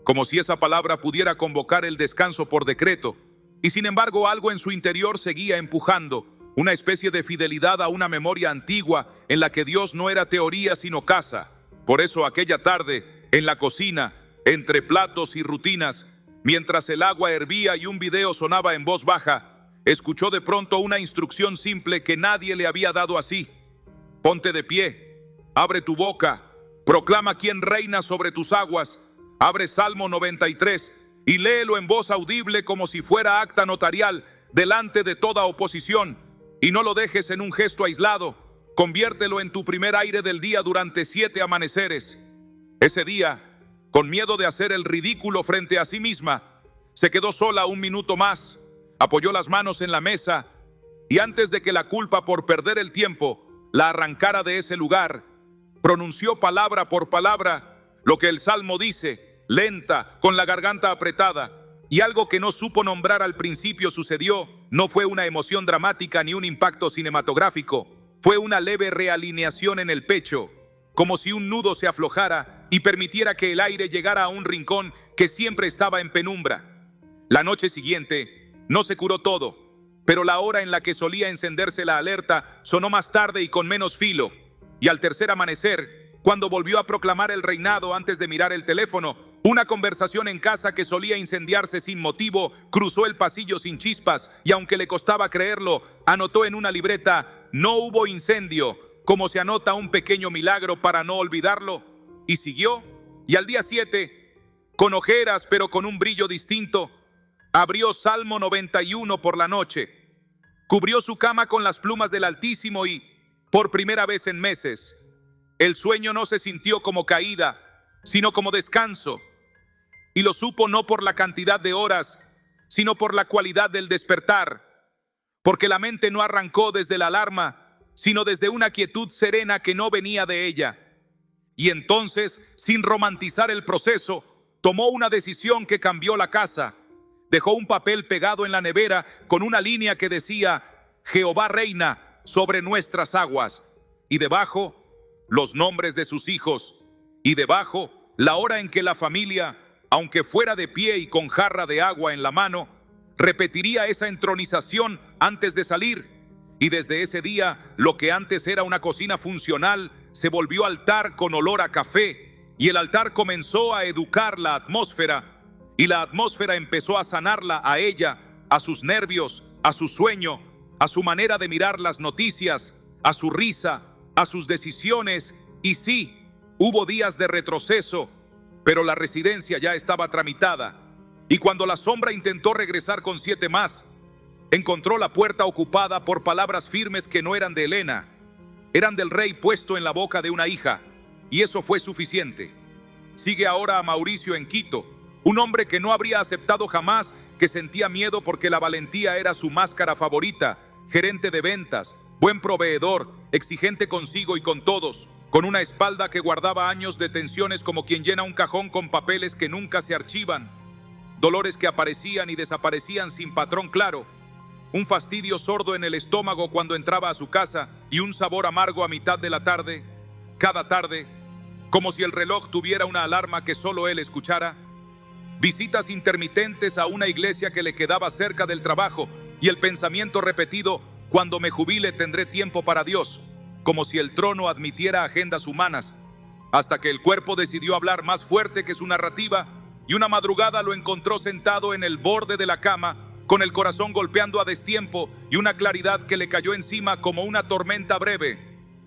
Como si esa palabra pudiera convocar el descanso por decreto. Y sin embargo algo en su interior seguía empujando, una especie de fidelidad a una memoria antigua en la que Dios no era teoría sino casa. Por eso aquella tarde, en la cocina, Entre platos y rutinas, mientras el agua hervía y un video sonaba en voz baja, escuchó de pronto una instrucción simple que nadie le había dado así. Ponte de pie, abre tu boca, proclama quién reina sobre tus aguas, abre Salmo 93 y léelo en voz audible como si fuera acta notarial delante de toda oposición, y no lo dejes en un gesto aislado, conviértelo en tu primer aire del día durante 7 amaneceres. Ese día, con miedo de hacer el ridículo frente a sí misma, se quedó sola un minuto más, apoyó las manos en la mesa y antes de que la culpa por perder el tiempo la arrancara de ese lugar, pronunció palabra por palabra lo que el Salmo dice, lenta, con la garganta apretada, y algo que no supo nombrar al principio sucedió. No fue una emoción dramática ni un impacto cinematográfico, fue una leve realineación en el pecho, como si un nudo se aflojara y permitiera que el aire llegara a un rincón que siempre estaba en penumbra. La noche siguiente no se curó todo, pero la hora en la que solía encenderse la alerta sonó más tarde y con menos filo, y al tercer amanecer, cuando volvió a proclamar el reinado antes de mirar el teléfono, una conversación en casa que solía incendiarse sin motivo cruzó el pasillo sin chispas, y aunque le costaba creerlo, anotó en una libreta: no hubo incendio, como se anota un pequeño milagro para no olvidarlo, y siguió. Y al día 7, con ojeras pero con un brillo distinto, abrió Salmo 91 por la noche, cubrió su cama con las plumas del Altísimo y, por primera vez en meses, el sueño no se sintió como caída, sino como descanso, y lo supo no por la cantidad de horas, sino por la cualidad del despertar, porque la mente no arrancó desde la alarma, sino desde una quietud serena que no venía de ella. Y entonces, sin romantizar el proceso, tomó una decisión que cambió la casa. Dejó un papel pegado en la nevera con una línea que decía: Jehová reina sobre nuestras aguas, y debajo los nombres de sus hijos, y debajo la hora en que la familia, aunque fuera de pie y con jarra de agua en la mano, repetiría esa entronización antes de salir. Y desde ese día, lo que antes era una cocina funcional se volvió altar con olor a café, y el altar comenzó a educar la atmósfera, y la atmósfera empezó a sanarla a ella, a sus nervios, a su sueño, a su manera de mirar las noticias, a su risa, a sus decisiones. Y sí, hubo días de retroceso, pero la residencia ya estaba tramitada, y cuando la sombra intentó regresar con 7 más, encontró la puerta ocupada por palabras firmes que no eran de Elena, eran del rey puesto en la boca de una hija, y eso fue suficiente. Sigue ahora a Mauricio en Quito, un hombre que no habría aceptado jamás, que sentía miedo porque la valentía era su máscara favorita, gerente de ventas, buen proveedor, exigente consigo y con todos, con una espalda que guardaba años de tensiones como quien llena un cajón con papeles que nunca se archivan, dolores que aparecían y desaparecían sin patrón claro, un fastidio sordo en el estómago cuando entraba a su casa y un sabor amargo a mitad de la tarde, cada tarde, como si el reloj tuviera una alarma que solo él escuchara, visitas intermitentes a una iglesia que le quedaba cerca del trabajo y el pensamiento repetido: cuando me jubile tendré tiempo para Dios, como si el trono admitiera agendas humanas, hasta que el cuerpo decidió hablar más fuerte que su narrativa y una madrugada lo encontró sentado en el borde de la cama, con el corazón golpeando a destiempo y una claridad que le cayó encima como una tormenta breve.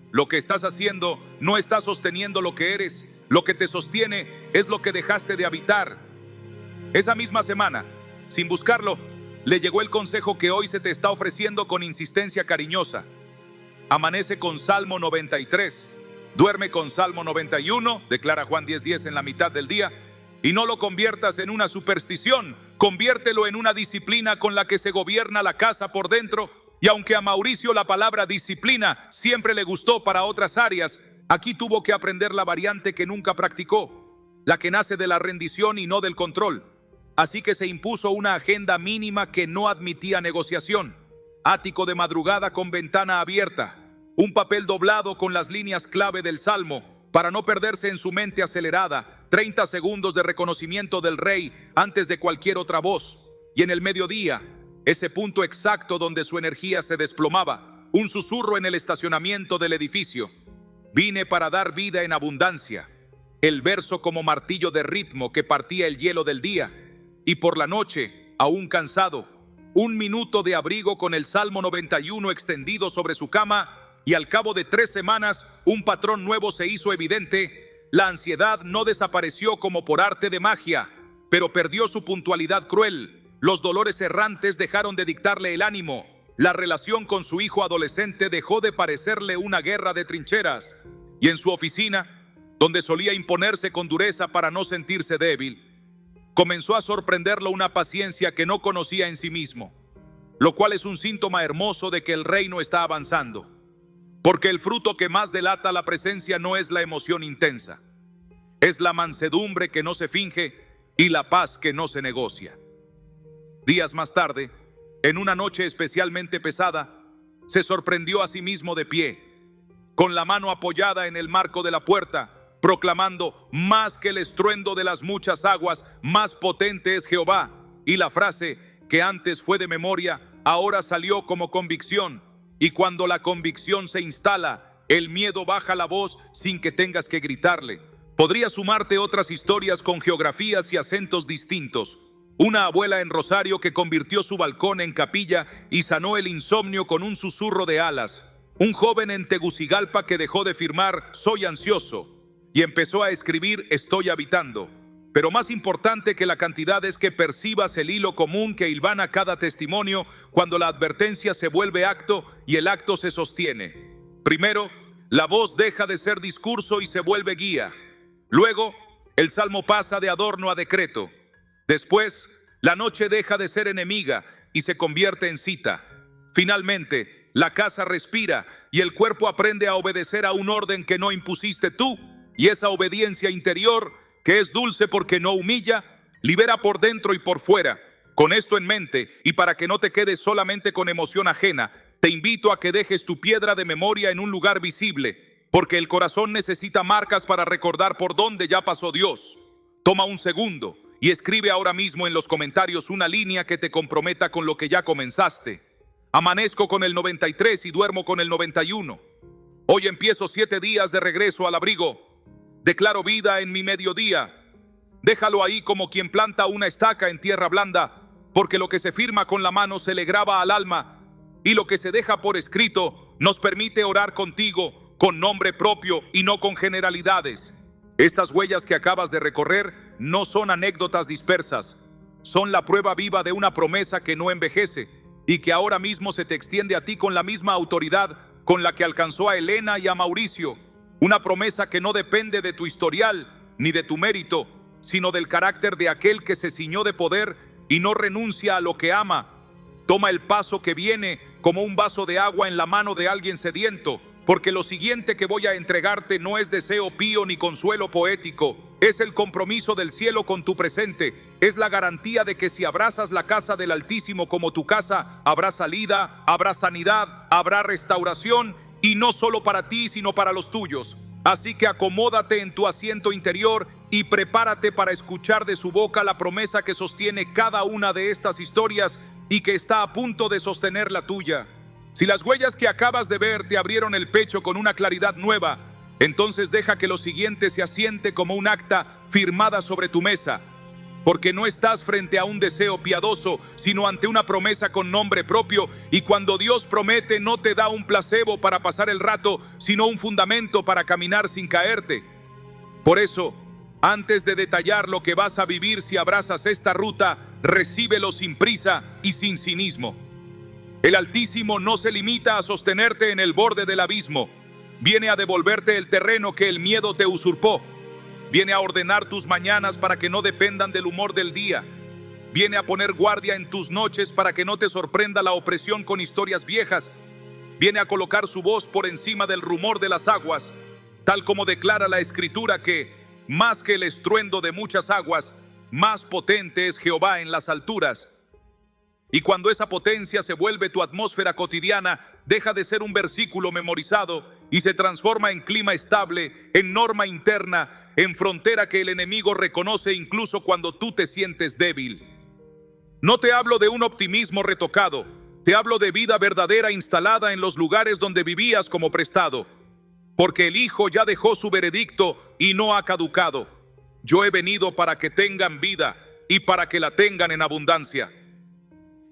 Lo que estás haciendo no está sosteniendo lo que eres, lo que te sostiene es lo que dejaste de habitar. Esa misma semana, sin buscarlo, le llegó el consejo que hoy se te está ofreciendo con insistencia cariñosa. Amanece con Salmo 93, duerme con Salmo 91, declara Juan 10:10 en la mitad del día, y no lo conviertas en una superstición, conviértelo en una disciplina con la que se gobierna la casa por dentro. Y aunque a Mauricio la palabra disciplina siempre le gustó para otras áreas, aquí tuvo que aprender la variante que nunca practicó, la que nace de la rendición y no del control. Así que se impuso una agenda mínima que no admitía negociación, ático de madrugada con ventana abierta, un papel doblado con las líneas clave del Salmo para no perderse en su mente acelerada, 30 segundos de reconocimiento del rey antes de cualquier otra voz, y en el mediodía, ese punto exacto donde su energía se desplomaba, un susurro en el estacionamiento del edificio: vine para dar vida en abundancia. el verso como martillo de ritmo que partía el hielo del día. Y por la noche, aún cansado, un minuto de abrigo con el Salmo 91 extendido sobre su cama, y al cabo de 3 semanas un patrón nuevo se hizo evidente. La ansiedad no desapareció como por arte de magia, pero perdió su puntualidad cruel. Los dolores errantes dejaron de dictarle el ánimo. La relación con su hijo adolescente dejó de parecerle una guerra de trincheras. Y en su oficina, donde solía imponerse con dureza para no sentirse débil, comenzó a sorprenderlo una paciencia que no conocía en sí mismo, lo cual es un síntoma hermoso de que el reino está avanzando. Porque el fruto que más delata la presencia no es la emoción intensa, es la mansedumbre que no se finge y la paz que no se negocia. Días más tarde, en una noche especialmente pesada, se sorprendió a sí mismo de pie, con la mano apoyada en el marco de la puerta, proclamando: más que el estruendo de las muchas aguas, más potente es Jehová. Y la frase, que antes fue de memoria, ahora salió como convicción. Y cuando la convicción se instala, el miedo baja la voz sin que tengas que gritarle. Podría sumarte otras historias con geografías y acentos distintos. Una abuela en Rosario que convirtió su balcón en capilla y sanó el insomnio con un susurro de alas. Un joven en Tegucigalpa que dejó de firmar "soy ansioso" y empezó a escribir "estoy habitando". Pero más importante que la cantidad es que percibas el hilo común que hilvana cada testimonio cuando la advertencia se vuelve acto y el acto se sostiene. Primero, la voz deja de ser discurso y se vuelve guía. Luego, el salmo pasa de adorno a decreto. Después, la noche deja de ser enemiga y se convierte en cita. Finalmente, la casa respira y el cuerpo aprende a obedecer a un orden que no impusiste tú, y esa obediencia interior, que es dulce porque no humilla, libera por dentro y por fuera. Con esto en mente, y para que no te quedes solamente con emoción ajena, te invito a que dejes tu piedra de memoria en un lugar visible, porque el corazón necesita marcas para recordar por dónde ya pasó Dios. Toma un segundo y escribe ahora mismo en los comentarios una línea que te comprometa con lo que ya comenzaste. Amanezco con el 93 y duermo con el 91. Hoy empiezo 7 días de regreso al abrigo. Declaro vida en mi mediodía. Déjalo ahí como quien planta una estaca en tierra blanda, porque lo que se firma con la mano se le graba al alma, y lo que se deja por escrito nos permite orar contigo con nombre propio y no con generalidades. Estas huellas que acabas de recorrer no son anécdotas dispersas, son la prueba viva de una promesa que no envejece y que ahora mismo se te extiende a ti con la misma autoridad con la que alcanzó a Elena y a Mauricio. Una promesa que no depende de tu historial ni de tu mérito, sino del carácter de aquel que se ciñó de poder y no renuncia a lo que ama. Toma el paso que viene como un vaso de agua en la mano de alguien sediento, porque lo siguiente que voy a entregarte no es deseo pío ni consuelo poético, es el compromiso del cielo con tu presente, es la garantía de que si abrazas la casa del Altísimo como tu casa, habrá salida, habrá sanidad, habrá restauración, y no solo para ti, sino para los tuyos. Así que acomódate en tu asiento interior y prepárate para escuchar de su boca la promesa que sostiene cada una de estas historias y que está a punto de sostener la tuya. Si las huellas que acabas de ver te abrieron el pecho con una claridad nueva, entonces deja que lo siguiente se asiente como un acta firmada sobre tu mesa, porque no estás frente a un deseo piadoso, sino ante una promesa con nombre propio, y cuando Dios promete no te da un placebo para pasar el rato, sino un fundamento para caminar sin caerte. Por eso, antes de detallar lo que vas a vivir si abrazas esta ruta, recíbelo sin prisa y sin cinismo. El Altísimo no se limita a sostenerte en el borde del abismo, viene a devolverte el terreno que el miedo te usurpó. Viene a ordenar tus mañanas para que no dependan del humor del día. Viene a poner guardia en tus noches para que no te sorprenda la opresión con historias viejas. Viene a colocar su voz por encima del rumor de las aguas, tal como declara la Escritura que, más que el estruendo de muchas aguas, más potente es Jehová en las alturas. Y cuando esa potencia se vuelve tu atmósfera cotidiana, deja de ser un versículo memorizado y se transforma en clima estable, en norma interna, en frontera que el enemigo reconoce incluso cuando tú te sientes débil. No te hablo de un optimismo retocado, te hablo de vida verdadera instalada en los lugares donde vivías como prestado. porque el Hijo ya dejó su veredicto y no ha caducado. Yo he venido para que tengan vida y para que la tengan en abundancia.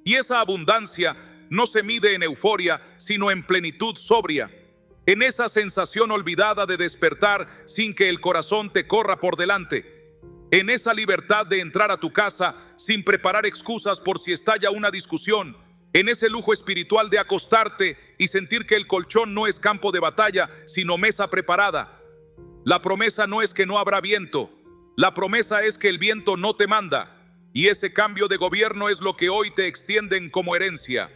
Y esa abundancia no se mide en euforia, sino en plenitud sobria, en esa sensación olvidada de despertar sin que el corazón te corra por delante, en esa libertad de entrar a tu casa sin preparar excusas por si estalla una discusión, en ese lujo espiritual de acostarte y sentir que el colchón no es campo de batalla, sino mesa preparada. La promesa no es que no habrá viento, la promesa es que el viento no te manda, y ese cambio de gobierno es lo que hoy te extienden como herencia.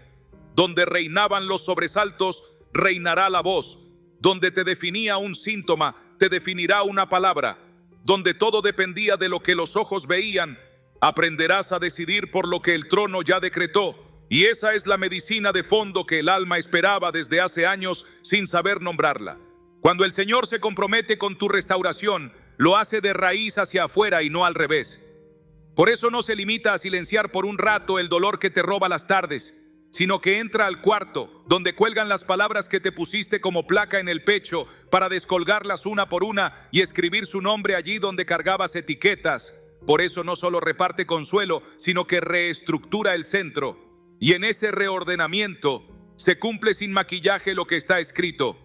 Donde reinaban los sobresaltos, reinará la voz. Donde te definía un síntoma, te definirá una palabra. Donde todo dependía de lo que los ojos veían, aprenderás a decidir por lo que el trono ya decretó. Y esa es la medicina de fondo que el alma esperaba desde hace años sin saber nombrarla. Cuando el Señor se compromete con tu restauración, lo hace de raíz hacia afuera y no al revés. Por eso no se limita a silenciar por un rato el dolor que te roba las tardes, sino que entra al cuarto, donde cuelgan las palabras que te pusiste como placa en el pecho para descolgarlas una por una y escribir su nombre allí donde cargabas etiquetas. Por eso no solo reparte consuelo, sino que reestructura el centro. Y en ese reordenamiento se cumple sin maquillaje lo que está escrito.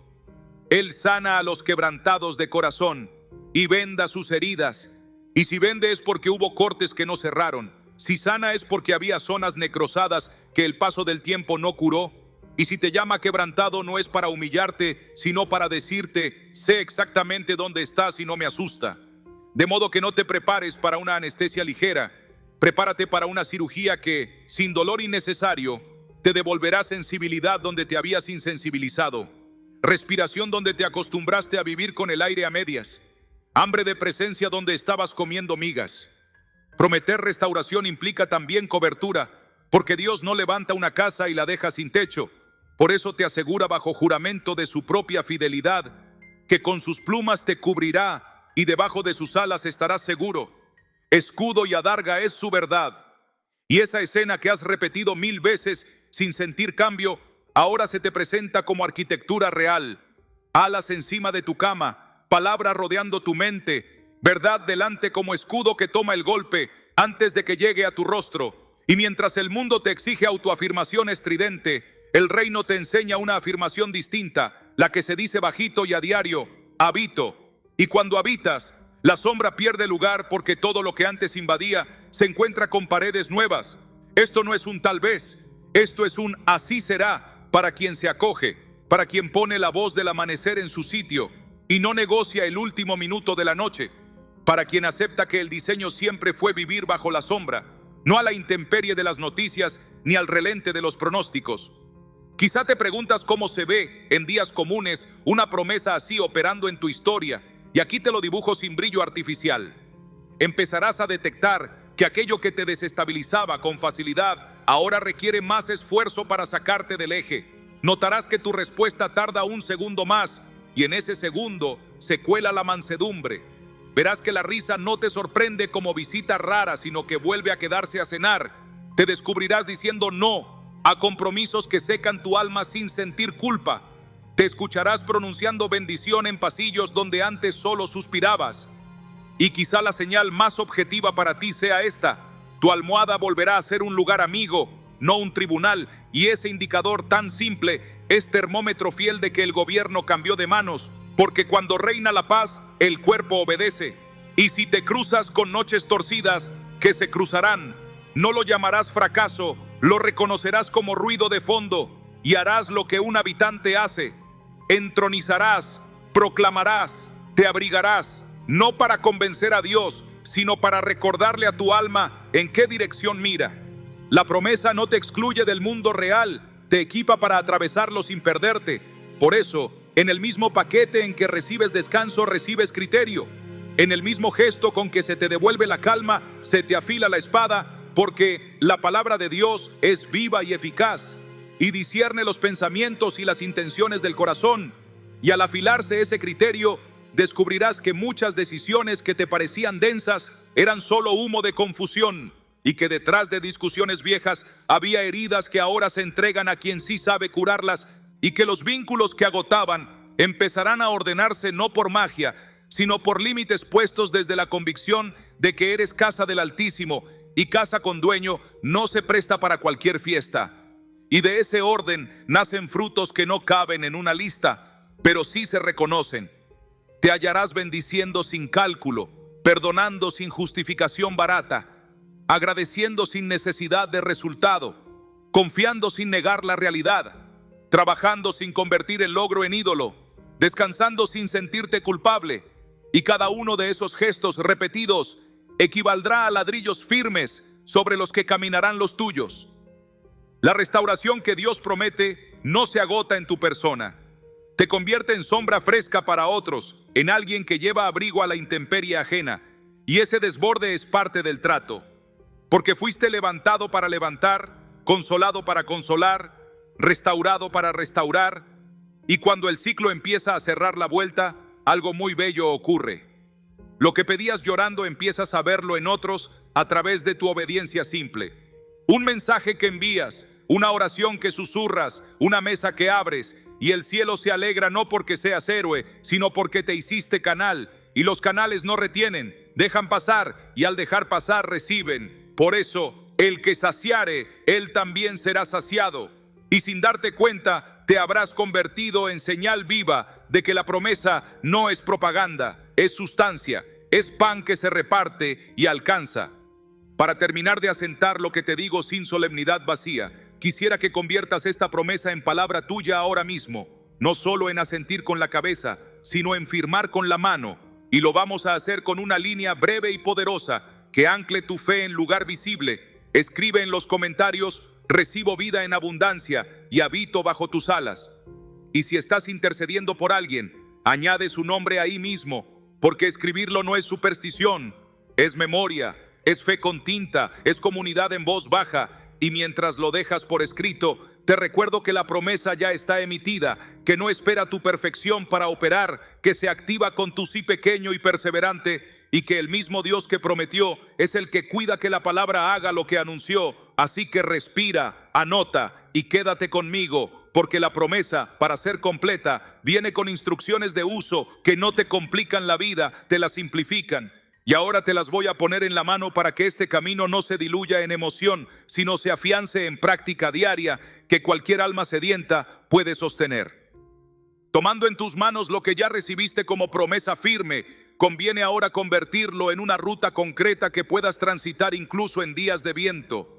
Él sana a los quebrantados de corazón y venda sus heridas. Y si vende es porque hubo cortes que no cerraron. Si sana es porque había zonas necrosadas que el paso del tiempo no curó. Y si te llama quebrantado no es para humillarte, sino para decirte, sé exactamente dónde estás y no me asusta. De modo que no te prepares para una anestesia ligera. Prepárate para una cirugía que, sin dolor innecesario, te devolverá sensibilidad donde te habías insensibilizado. Respiración donde te acostumbraste a vivir con el aire a medias. Hambre de presencia donde estabas comiendo migas. Prometer restauración implica también cobertura, porque Dios no levanta una casa y la deja sin techo. Por eso te asegura bajo juramento de su propia fidelidad, que con sus plumas te cubrirá y debajo de sus alas estarás seguro. Escudo y adarga es su verdad. Y esa escena que has repetido 1000 veces sin sentir cambio, ahora se te presenta como arquitectura real. Alas encima de tu cama, palabra rodeando tu mente, verdad delante como escudo que toma el golpe antes de que llegue a tu rostro. Y mientras el mundo te exige autoafirmación estridente, el reino te enseña una afirmación distinta, la que se dice bajito y a diario: habito. Y cuando habitas, la sombra pierde lugar porque todo lo que antes invadía se encuentra con paredes nuevas. Esto no es un tal vez, esto es un así será para quien se acoge, para quien pone la voz del amanecer en su sitio y no negocia el último minuto de la noche, para quien acepta que el diseño siempre fue vivir bajo la sombra, no a la intemperie de las noticias ni al relente de los pronósticos. Quizá te preguntas cómo se ve en días comunes una promesa así operando en tu historia, y aquí te lo dibujo sin brillo artificial. Empezarás a detectar que aquello que te desestabilizaba con facilidad ahora requiere más esfuerzo para sacarte del eje. Notarás que tu respuesta tarda un segundo más, y en ese segundo se cuela la mansedumbre. Verás que la risa no te sorprende como visita rara, sino que vuelve a quedarse a cenar. Te descubrirás diciendo no a compromisos que secan tu alma sin sentir culpa. Te escucharás pronunciando bendición en pasillos donde antes solo suspirabas. Y quizá la señal más objetiva para ti sea esta: tu almohada volverá a ser un lugar amigo, no un tribunal, y ese indicador tan simple es termómetro fiel de que el gobierno cambió de manos, porque cuando reina la paz, el cuerpo obedece. Y si te cruzas con noches torcidas, que se cruzarán, no lo llamarás fracaso, lo reconocerás como ruido de fondo, y harás lo que un habitante hace: entronizarás, proclamarás, te abrigarás, no para convencer a Dios, sino para recordarle a tu alma en qué dirección mira. La promesa no te excluye del mundo real, te equipa para atravesarlo sin perderte. Por eso, en el mismo paquete en que recibes descanso, recibes criterio. En el mismo gesto con que se te devuelve la calma, se te afila la espada, porque la palabra de Dios es viva y eficaz, y discierne los pensamientos y las intenciones del corazón. Y al afilarse ese criterio, descubrirás que muchas decisiones que te parecían densas eran solo humo de confusión, y que detrás de discusiones viejas había heridas que ahora se entregan a quien sí sabe curarlas, y que los vínculos que agotaban empezarán a ordenarse no por magia, sino por límites puestos desde la convicción de que eres casa del Altísimo, y casa con dueño no se presta para cualquier fiesta. Y de ese orden nacen frutos que no caben en una lista, pero sí se reconocen. Te hallarás bendiciendo sin cálculo, perdonando sin justificación barata, agradeciendo sin necesidad de resultado, confiando sin negar la realidad, trabajando sin convertir el logro en ídolo, descansando sin sentirte culpable. Y cada uno de esos gestos repetidos equivaldrá a ladrillos firmes sobre los que caminarán los tuyos. La restauración que Dios promete no se agota en tu persona. Te convierte en sombra fresca para otros, en alguien que lleva abrigo a la intemperie ajena. Y ese desborde es parte del trato. Porque fuiste levantado para levantar, consolado para consolar, restaurado para restaurar. Y cuando el ciclo empieza a cerrar la vuelta, algo muy bello ocurre. Lo que pedías llorando empiezas a verlo en otros a través de tu obediencia simple. Un mensaje que envías, una oración que susurras, una mesa que abres, y el cielo se alegra no porque seas héroe, sino porque te hiciste canal, y los canales no retienen, dejan pasar, y al dejar pasar reciben. Por eso, el que saciare, él también será saciado, y sin darte cuenta, te habrás convertido en señal viva de que la promesa no es propaganda, es sustancia, es pan que se reparte y alcanza. Para terminar de asentar lo que te digo sin solemnidad vacía, quisiera que conviertas esta promesa en palabra tuya ahora mismo, no solo en asentir con la cabeza, sino en firmar con la mano, y lo vamos a hacer con una línea breve y poderosa que ancle tu fe en lugar visible. Escribe en los comentarios: recibo vida en abundancia y habito bajo tus alas. Y si estás intercediendo por alguien, añade su nombre ahí mismo, porque escribirlo no es superstición, es memoria, es fe con tinta, es comunidad en voz baja. Y mientras lo dejas por escrito, te recuerdo que la promesa ya está emitida, que no espera tu perfección para operar, que se activa con tu sí pequeño y perseverante, y que el mismo Dios que prometió es el que cuida que la palabra haga lo que anunció. Así que respira, anota y quédate conmigo, porque la promesa, para ser completa, viene con instrucciones de uso que no te complican la vida, te la simplifican. Y ahora te las voy a poner en la mano para que este camino no se diluya en emoción, sino se afiance en práctica diaria que cualquier alma sedienta puede sostener. Tomando en tus manos lo que ya recibiste como promesa firme, conviene ahora convertirlo en una ruta concreta que puedas transitar incluso en días de viento.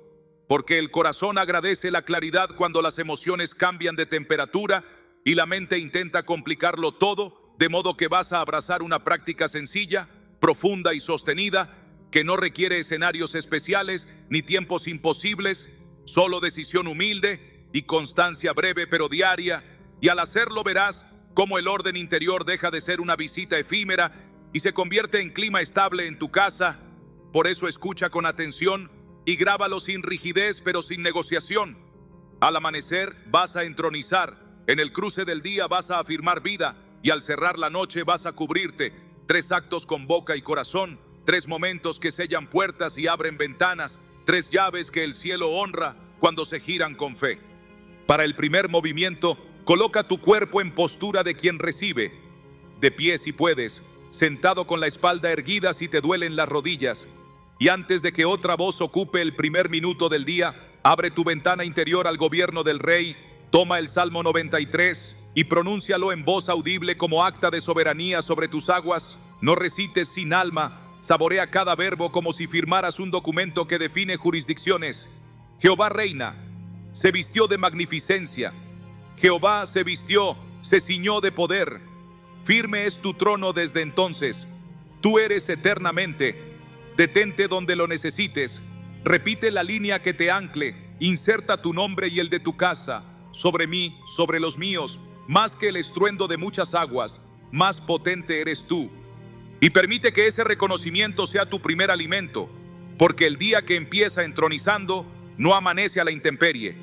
Porque el corazón agradece la claridad cuando las emociones cambian de temperatura y la mente intenta complicarlo todo, de modo que vas a abrazar una práctica sencilla, profunda y sostenida, que no requiere escenarios especiales ni tiempos imposibles, solo decisión humilde y constancia breve pero diaria, y al hacerlo verás cómo el orden interior deja de ser una visita efímera y se convierte en clima estable en tu casa. Por eso escucha con atención y grábalo sin rigidez pero sin negociación. Al amanecer vas a entronizar, en el cruce del día vas a afirmar vida y al cerrar la noche vas a cubrirte. 3 actos con boca y corazón, 3 momentos que sellan puertas y abren ventanas, 3 llaves que el cielo honra cuando se giran con fe. Para el primer movimiento, coloca tu cuerpo en postura de quien recibe, de pie si puedes, sentado con la espalda erguida si te duelen las rodillas. Y antes de que otra voz ocupe el primer minuto del día, abre tu ventana interior al gobierno del Rey, toma el Salmo 93 y pronúncialo en voz audible como acta de soberanía sobre tus aguas. No recites sin alma, saborea cada verbo como si firmaras un documento que define jurisdicciones. Jehová reina, se vistió de magnificencia. Jehová se vistió, se ciñó de poder. Firme es tu trono desde entonces. Tú eres eternamente. Detente donde lo necesites. Repite la línea que te ancle. Inserta tu nombre y el de tu casa. Sobre mí, sobre los míos. Más que el estruendo de muchas aguas, más potente eres tú. Y permite que ese reconocimiento sea tu primer alimento, porque el día que empieza entronizando, no amanece a la intemperie.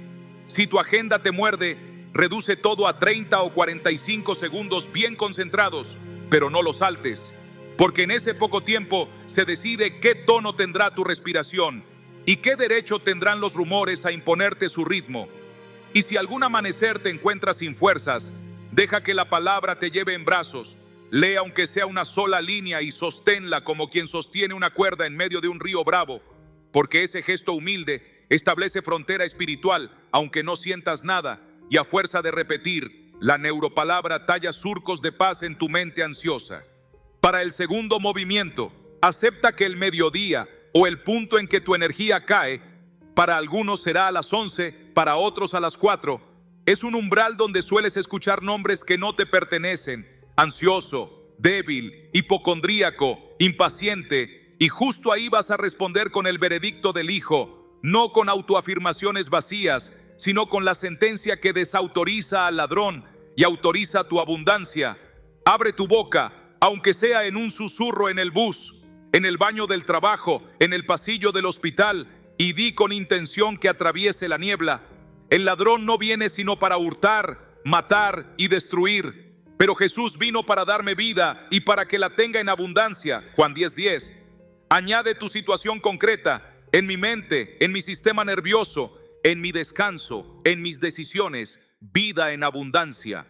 Si tu agenda te muerde, reduce todo a 30 o 45 segundos bien concentrados, pero no lo saltes, porque en ese poco tiempo se decide qué tono tendrá tu respiración y qué derecho tendrán los rumores a imponerte su ritmo. Y si algún amanecer te encuentras sin fuerzas, Deja que la palabra te lleve en brazos. Lee aunque sea una sola línea y sosténla como quien sostiene una cuerda en medio de un río bravo, porque ese gesto humilde establece frontera espiritual, aunque no sientas nada, y a fuerza de repetir, la neuropalabra talla surcos de paz en tu mente ansiosa. Para el segundo movimiento, acepta que el mediodía o el punto en que tu energía cae, para algunos será a las 11, para otros a las 4, es un umbral donde sueles escuchar nombres que no te pertenecen: ansioso, débil, hipocondríaco, impaciente, y justo ahí vas a responder con el veredicto del Hijo, no con autoafirmaciones vacías, sino con la sentencia que desautoriza al ladrón y autoriza tu abundancia. Abre tu boca, aunque sea en un susurro en el bus, en el baño del trabajo, en el pasillo del hospital, y di con intención que atraviese la niebla. El ladrón no viene sino para hurtar, matar y destruir, pero Jesús vino para darme vida y para que la tenga en abundancia. Juan 10:10. Añade tu situación concreta: en mi mente, en mi sistema nervioso, en mi descanso, en mis decisiones, vida en abundancia.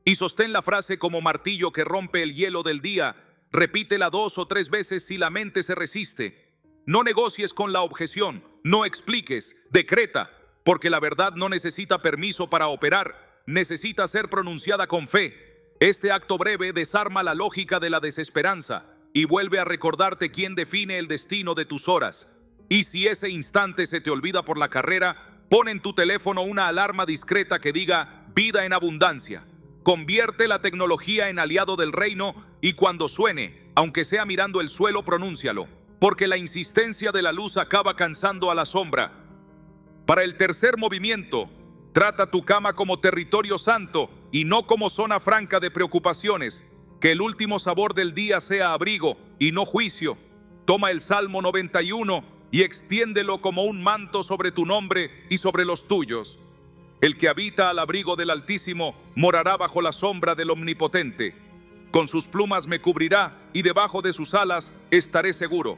Y sostén la frase como martillo que rompe el hielo del día. Repítela 2 o 3 veces si la mente se resiste. No negocies con la objeción, no expliques, decreta, porque la verdad no necesita permiso para operar, necesita ser pronunciada con fe. Este acto breve desarma la lógica de la desesperanza y vuelve a recordarte quién define el destino de tus horas. Y si ese instante se te olvida por la carrera, pon en tu teléfono una alarma discreta que diga vida en abundancia. Convierte la tecnología en aliado del reino y cuando suene, aunque sea mirando el suelo, pronúncialo, porque la insistencia de la luz acaba cansando a la sombra. Para el tercer movimiento, trata tu cama como territorio santo y no como zona franca de preocupaciones. Que el último sabor del día sea abrigo y no juicio. Toma el Salmo 91 y extiéndelo como un manto sobre tu nombre y sobre los tuyos. El que habita al abrigo del Altísimo morará bajo la sombra del Omnipotente. Con sus plumas me cubrirá y debajo de sus alas estaré seguro.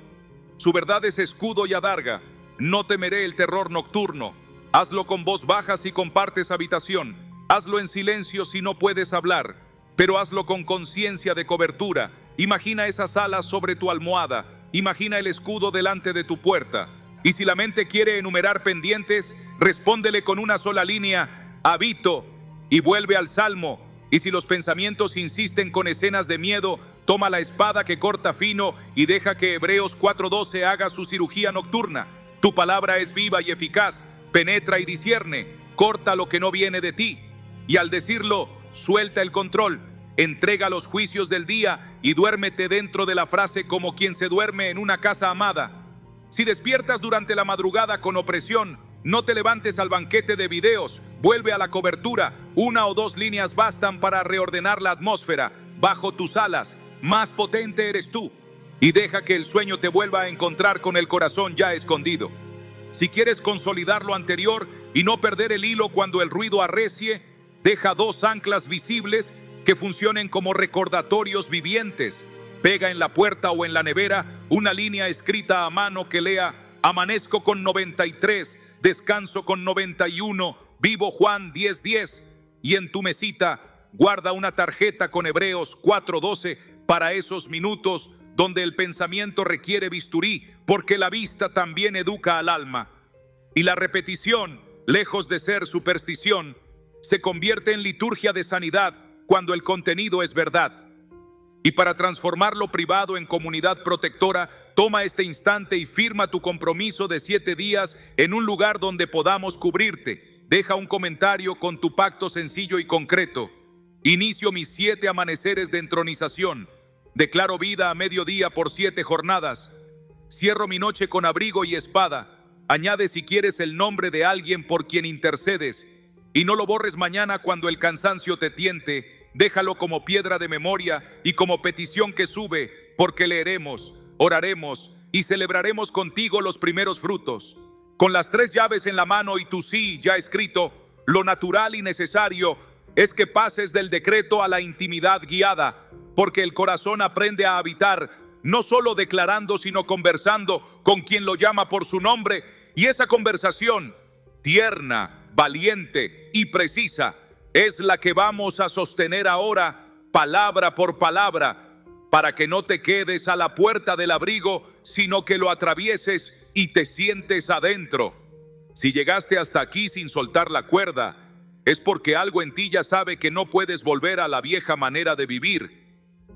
Su verdad es escudo y adarga. No temeré el terror nocturno. Hazlo con voz baja si compartes habitación. Hazlo en silencio si no puedes hablar, pero hazlo con conciencia de cobertura. Imagina esas alas sobre tu almohada. Imagina el escudo delante de tu puerta. Y si la mente quiere enumerar pendientes, respóndele con una sola línea: habito, y vuelve al Salmo. Y si los pensamientos insisten con escenas de miedo, toma la espada que corta fino y deja que Hebreos 4:12 haga su cirugía nocturna. Tu palabra es viva y eficaz, penetra y discierne, corta lo que no viene de ti. Y al decirlo, suelta el control, entrega los juicios del día y duérmete dentro de la frase como quien se duerme en una casa amada. Si despiertas durante la madrugada con opresión, no te levantes al banquete de videos, vuelve a la cobertura. 1 o 2 líneas bastan para reordenar la atmósfera. Bajo tus alas, más potente eres tú. Y deja que el sueño te vuelva a encontrar con el corazón ya escondido. Si quieres consolidar lo anterior y no perder el hilo cuando el ruido arrecie, deja 2 anclas visibles que funcionen como recordatorios vivientes. Pega en la puerta o en la nevera una línea escrita a mano que lea: amanezco con 93, descanso con 91, vivo Juan 10:10. Y en tu mesita guarda una tarjeta con Hebreos 4:12 para esos minutos donde el pensamiento requiere bisturí, porque la vista también educa al alma. Y la repetición, lejos de ser superstición, se convierte en liturgia de sanidad cuando el contenido es verdad. Y para transformar lo privado en comunidad protectora, toma este instante y firma tu compromiso de 7 días en un lugar donde podamos cubrirte. Deja un comentario con tu pacto sencillo y concreto. Inicio mis 7 amaneceres de entronización. Declaro vida a mediodía por 7 jornadas. Cierro mi noche con abrigo y espada. Añade si quieres el nombre de alguien por quien intercedes. Y no lo borres mañana cuando el cansancio te tiente. Déjalo como piedra de memoria y como petición que sube, porque leeremos, oraremos y celebraremos contigo los primeros frutos. Con las 3 llaves en la mano y tu sí ya escrito, lo natural y necesario es que pases del decreto a la intimidad guiada, porque el corazón aprende a habitar, no solo declarando, sino conversando con quien lo llama por su nombre, y esa conversación, tierna, valiente y precisa, es la que vamos a sostener ahora, palabra por palabra, para que no te quedes a la puerta del abrigo, sino que lo atravieses y te sientes adentro. Si llegaste hasta aquí sin soltar la cuerda, es porque algo en ti ya sabe que no puedes volver a la vieja manera de vivir.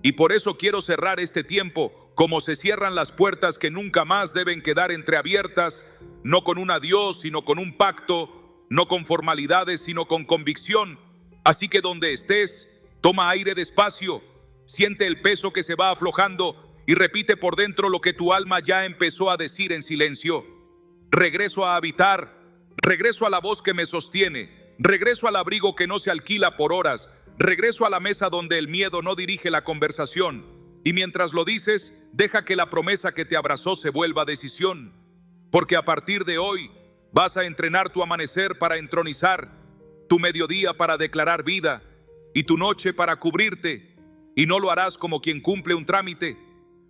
Y por eso quiero cerrar este tiempo como se cierran las puertas que nunca más deben quedar entreabiertas, no con un adiós, sino con un pacto, no con formalidades, sino con convicción. Así que donde estés, toma aire despacio, siente el peso que se va aflojando y repite por dentro lo que tu alma ya empezó a decir en silencio. Regreso a habitar, regreso a la voz que me sostiene, regreso al abrigo que no se alquila por horas, regreso a la mesa donde el miedo no dirige la conversación. Y mientras lo dices, deja que la promesa que te abrazó se vuelva decisión. Porque a partir de hoy vas a entrenar tu amanecer para entronizar, tu mediodía para declarar vida y tu noche para cubrirte. Y no lo harás como quien cumple un trámite,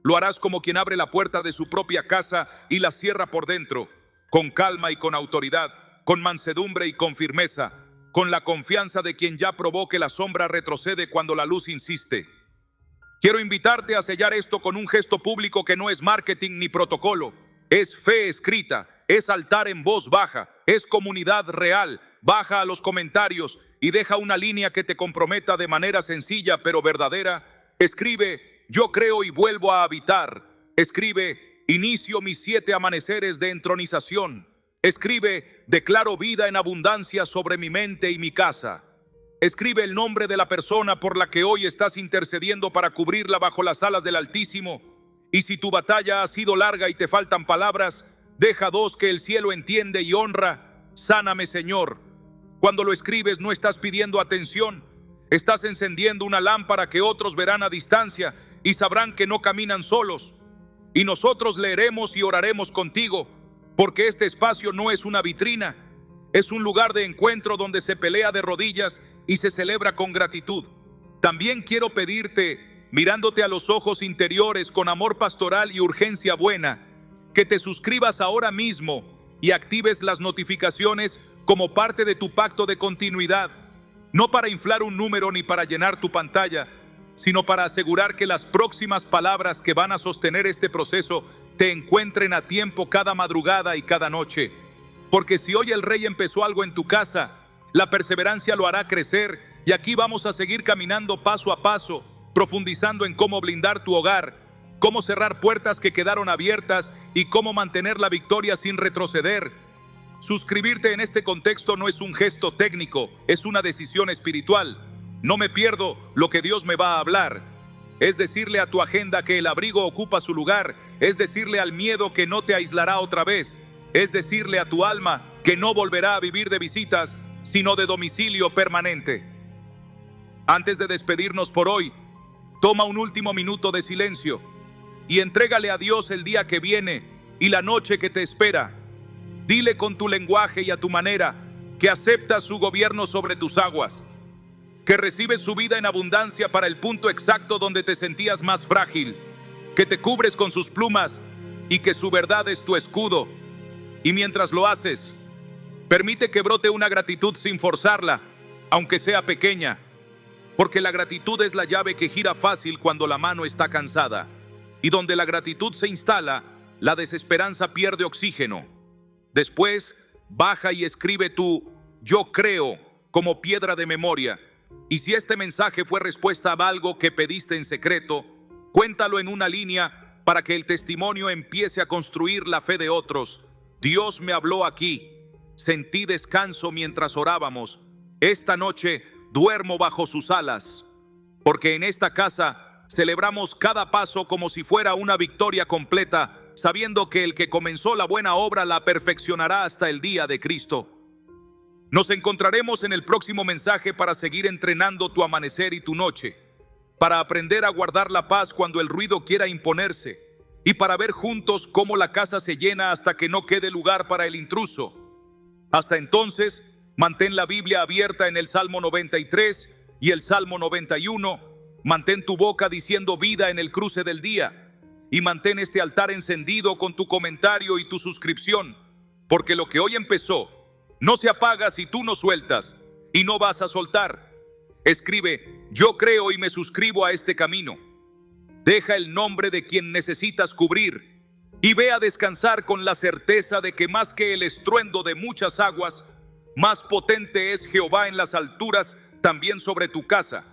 lo harás como quien abre la puerta de su propia casa y la cierra por dentro, con calma y con autoridad, con mansedumbre y con firmeza, con la confianza de quien ya probó que la sombra retrocede cuando la luz insiste. Quiero invitarte a sellar esto con un gesto público que no es marketing ni protocolo. Es fe escrita, es altar en voz baja, es comunidad real. Baja a los comentarios y deja una línea que te comprometa de manera sencilla pero verdadera. Escribe: yo creo y vuelvo a habitar. Escribe: inicio mis 7 amaneceres de entronización. Escribe: declaro vida en abundancia sobre mi mente y mi casa. Escribe el nombre de la persona por la que hoy estás intercediendo para cubrirla bajo las alas del Altísimo. Y si tu batalla ha sido larga y te faltan palabras, deja 2 que el cielo entiende y honra. Sáname, Señor. Cuando lo escribes no estás pidiendo atención, estás encendiendo una lámpara que otros verán a distancia y sabrán que no caminan solos. Y nosotros leeremos y oraremos contigo, porque este espacio no es una vitrina, es un lugar de encuentro donde se pelea de rodillas y se celebra con gratitud. También quiero pedirte, mirándote a los ojos interiores con amor pastoral y urgencia buena, que te suscribas ahora mismo y actives las notificaciones como parte de tu pacto de continuidad, no para inflar un número ni para llenar tu pantalla, sino para asegurar que las próximas palabras que van a sostener este proceso te encuentren a tiempo cada madrugada y cada noche. Porque si hoy el Rey empezó algo en tu casa, la perseverancia lo hará crecer, y aquí vamos a seguir caminando paso a paso, profundizando en cómo blindar tu hogar, cómo cerrar puertas que quedaron abiertas y cómo mantener la victoria sin retroceder. Suscribirte en este contexto no es un gesto técnico, es una decisión espiritual. No me pierdo lo que Dios me va a hablar. Es decirle a tu agenda que el abrigo ocupa su lugar, es decirle al miedo que no te aislará otra vez, es decirle a tu alma que no volverá a vivir de visitas, sino de domicilio permanente. Antes de despedirnos por hoy, toma un último minuto de silencio y entrégale a Dios el día que viene y la noche que te espera. Dile con tu lenguaje y a tu manera que aceptas su gobierno sobre tus aguas, que recibes su vida en abundancia para el punto exacto donde te sentías más frágil, que te cubres con sus plumas y que su verdad es tu escudo. Y mientras lo haces, permite que brote una gratitud sin forzarla, aunque sea pequeña, porque la gratitud es la llave que gira fácil cuando la mano está cansada, y donde la gratitud se instala, la desesperanza pierde oxígeno. Después, baja y escribe tu yo creo como piedra de memoria. Y si este mensaje fue respuesta a algo que pediste en secreto, cuéntalo en una línea para que el testimonio empiece a construir la fe de otros. Dios me habló aquí. Sentí descanso mientras orábamos. Esta noche duermo bajo sus alas. Porque en esta casa celebramos cada paso como si fuera una victoria completa, sabiendo que el que comenzó la buena obra la perfeccionará hasta el día de Cristo. Nos encontraremos en el próximo mensaje para seguir entrenando tu amanecer y tu noche, para aprender a guardar la paz cuando el ruido quiera imponerse, y para ver juntos cómo la casa se llena hasta que no quede lugar para el intruso. Hasta entonces, mantén la Biblia abierta en el Salmo 93 y el Salmo 91, mantén tu boca diciendo vida en el cruce del día, y mantén este altar encendido con tu comentario y tu suscripción, porque lo que hoy empezó no se apaga si tú no sueltas, y no vas a soltar. Escribe: yo creo y me suscribo a este camino. Deja el nombre de quien necesitas cubrir y ve a descansar con la certeza de que más que el estruendo de muchas aguas, más potente es Jehová en las alturas, también sobre tu casa.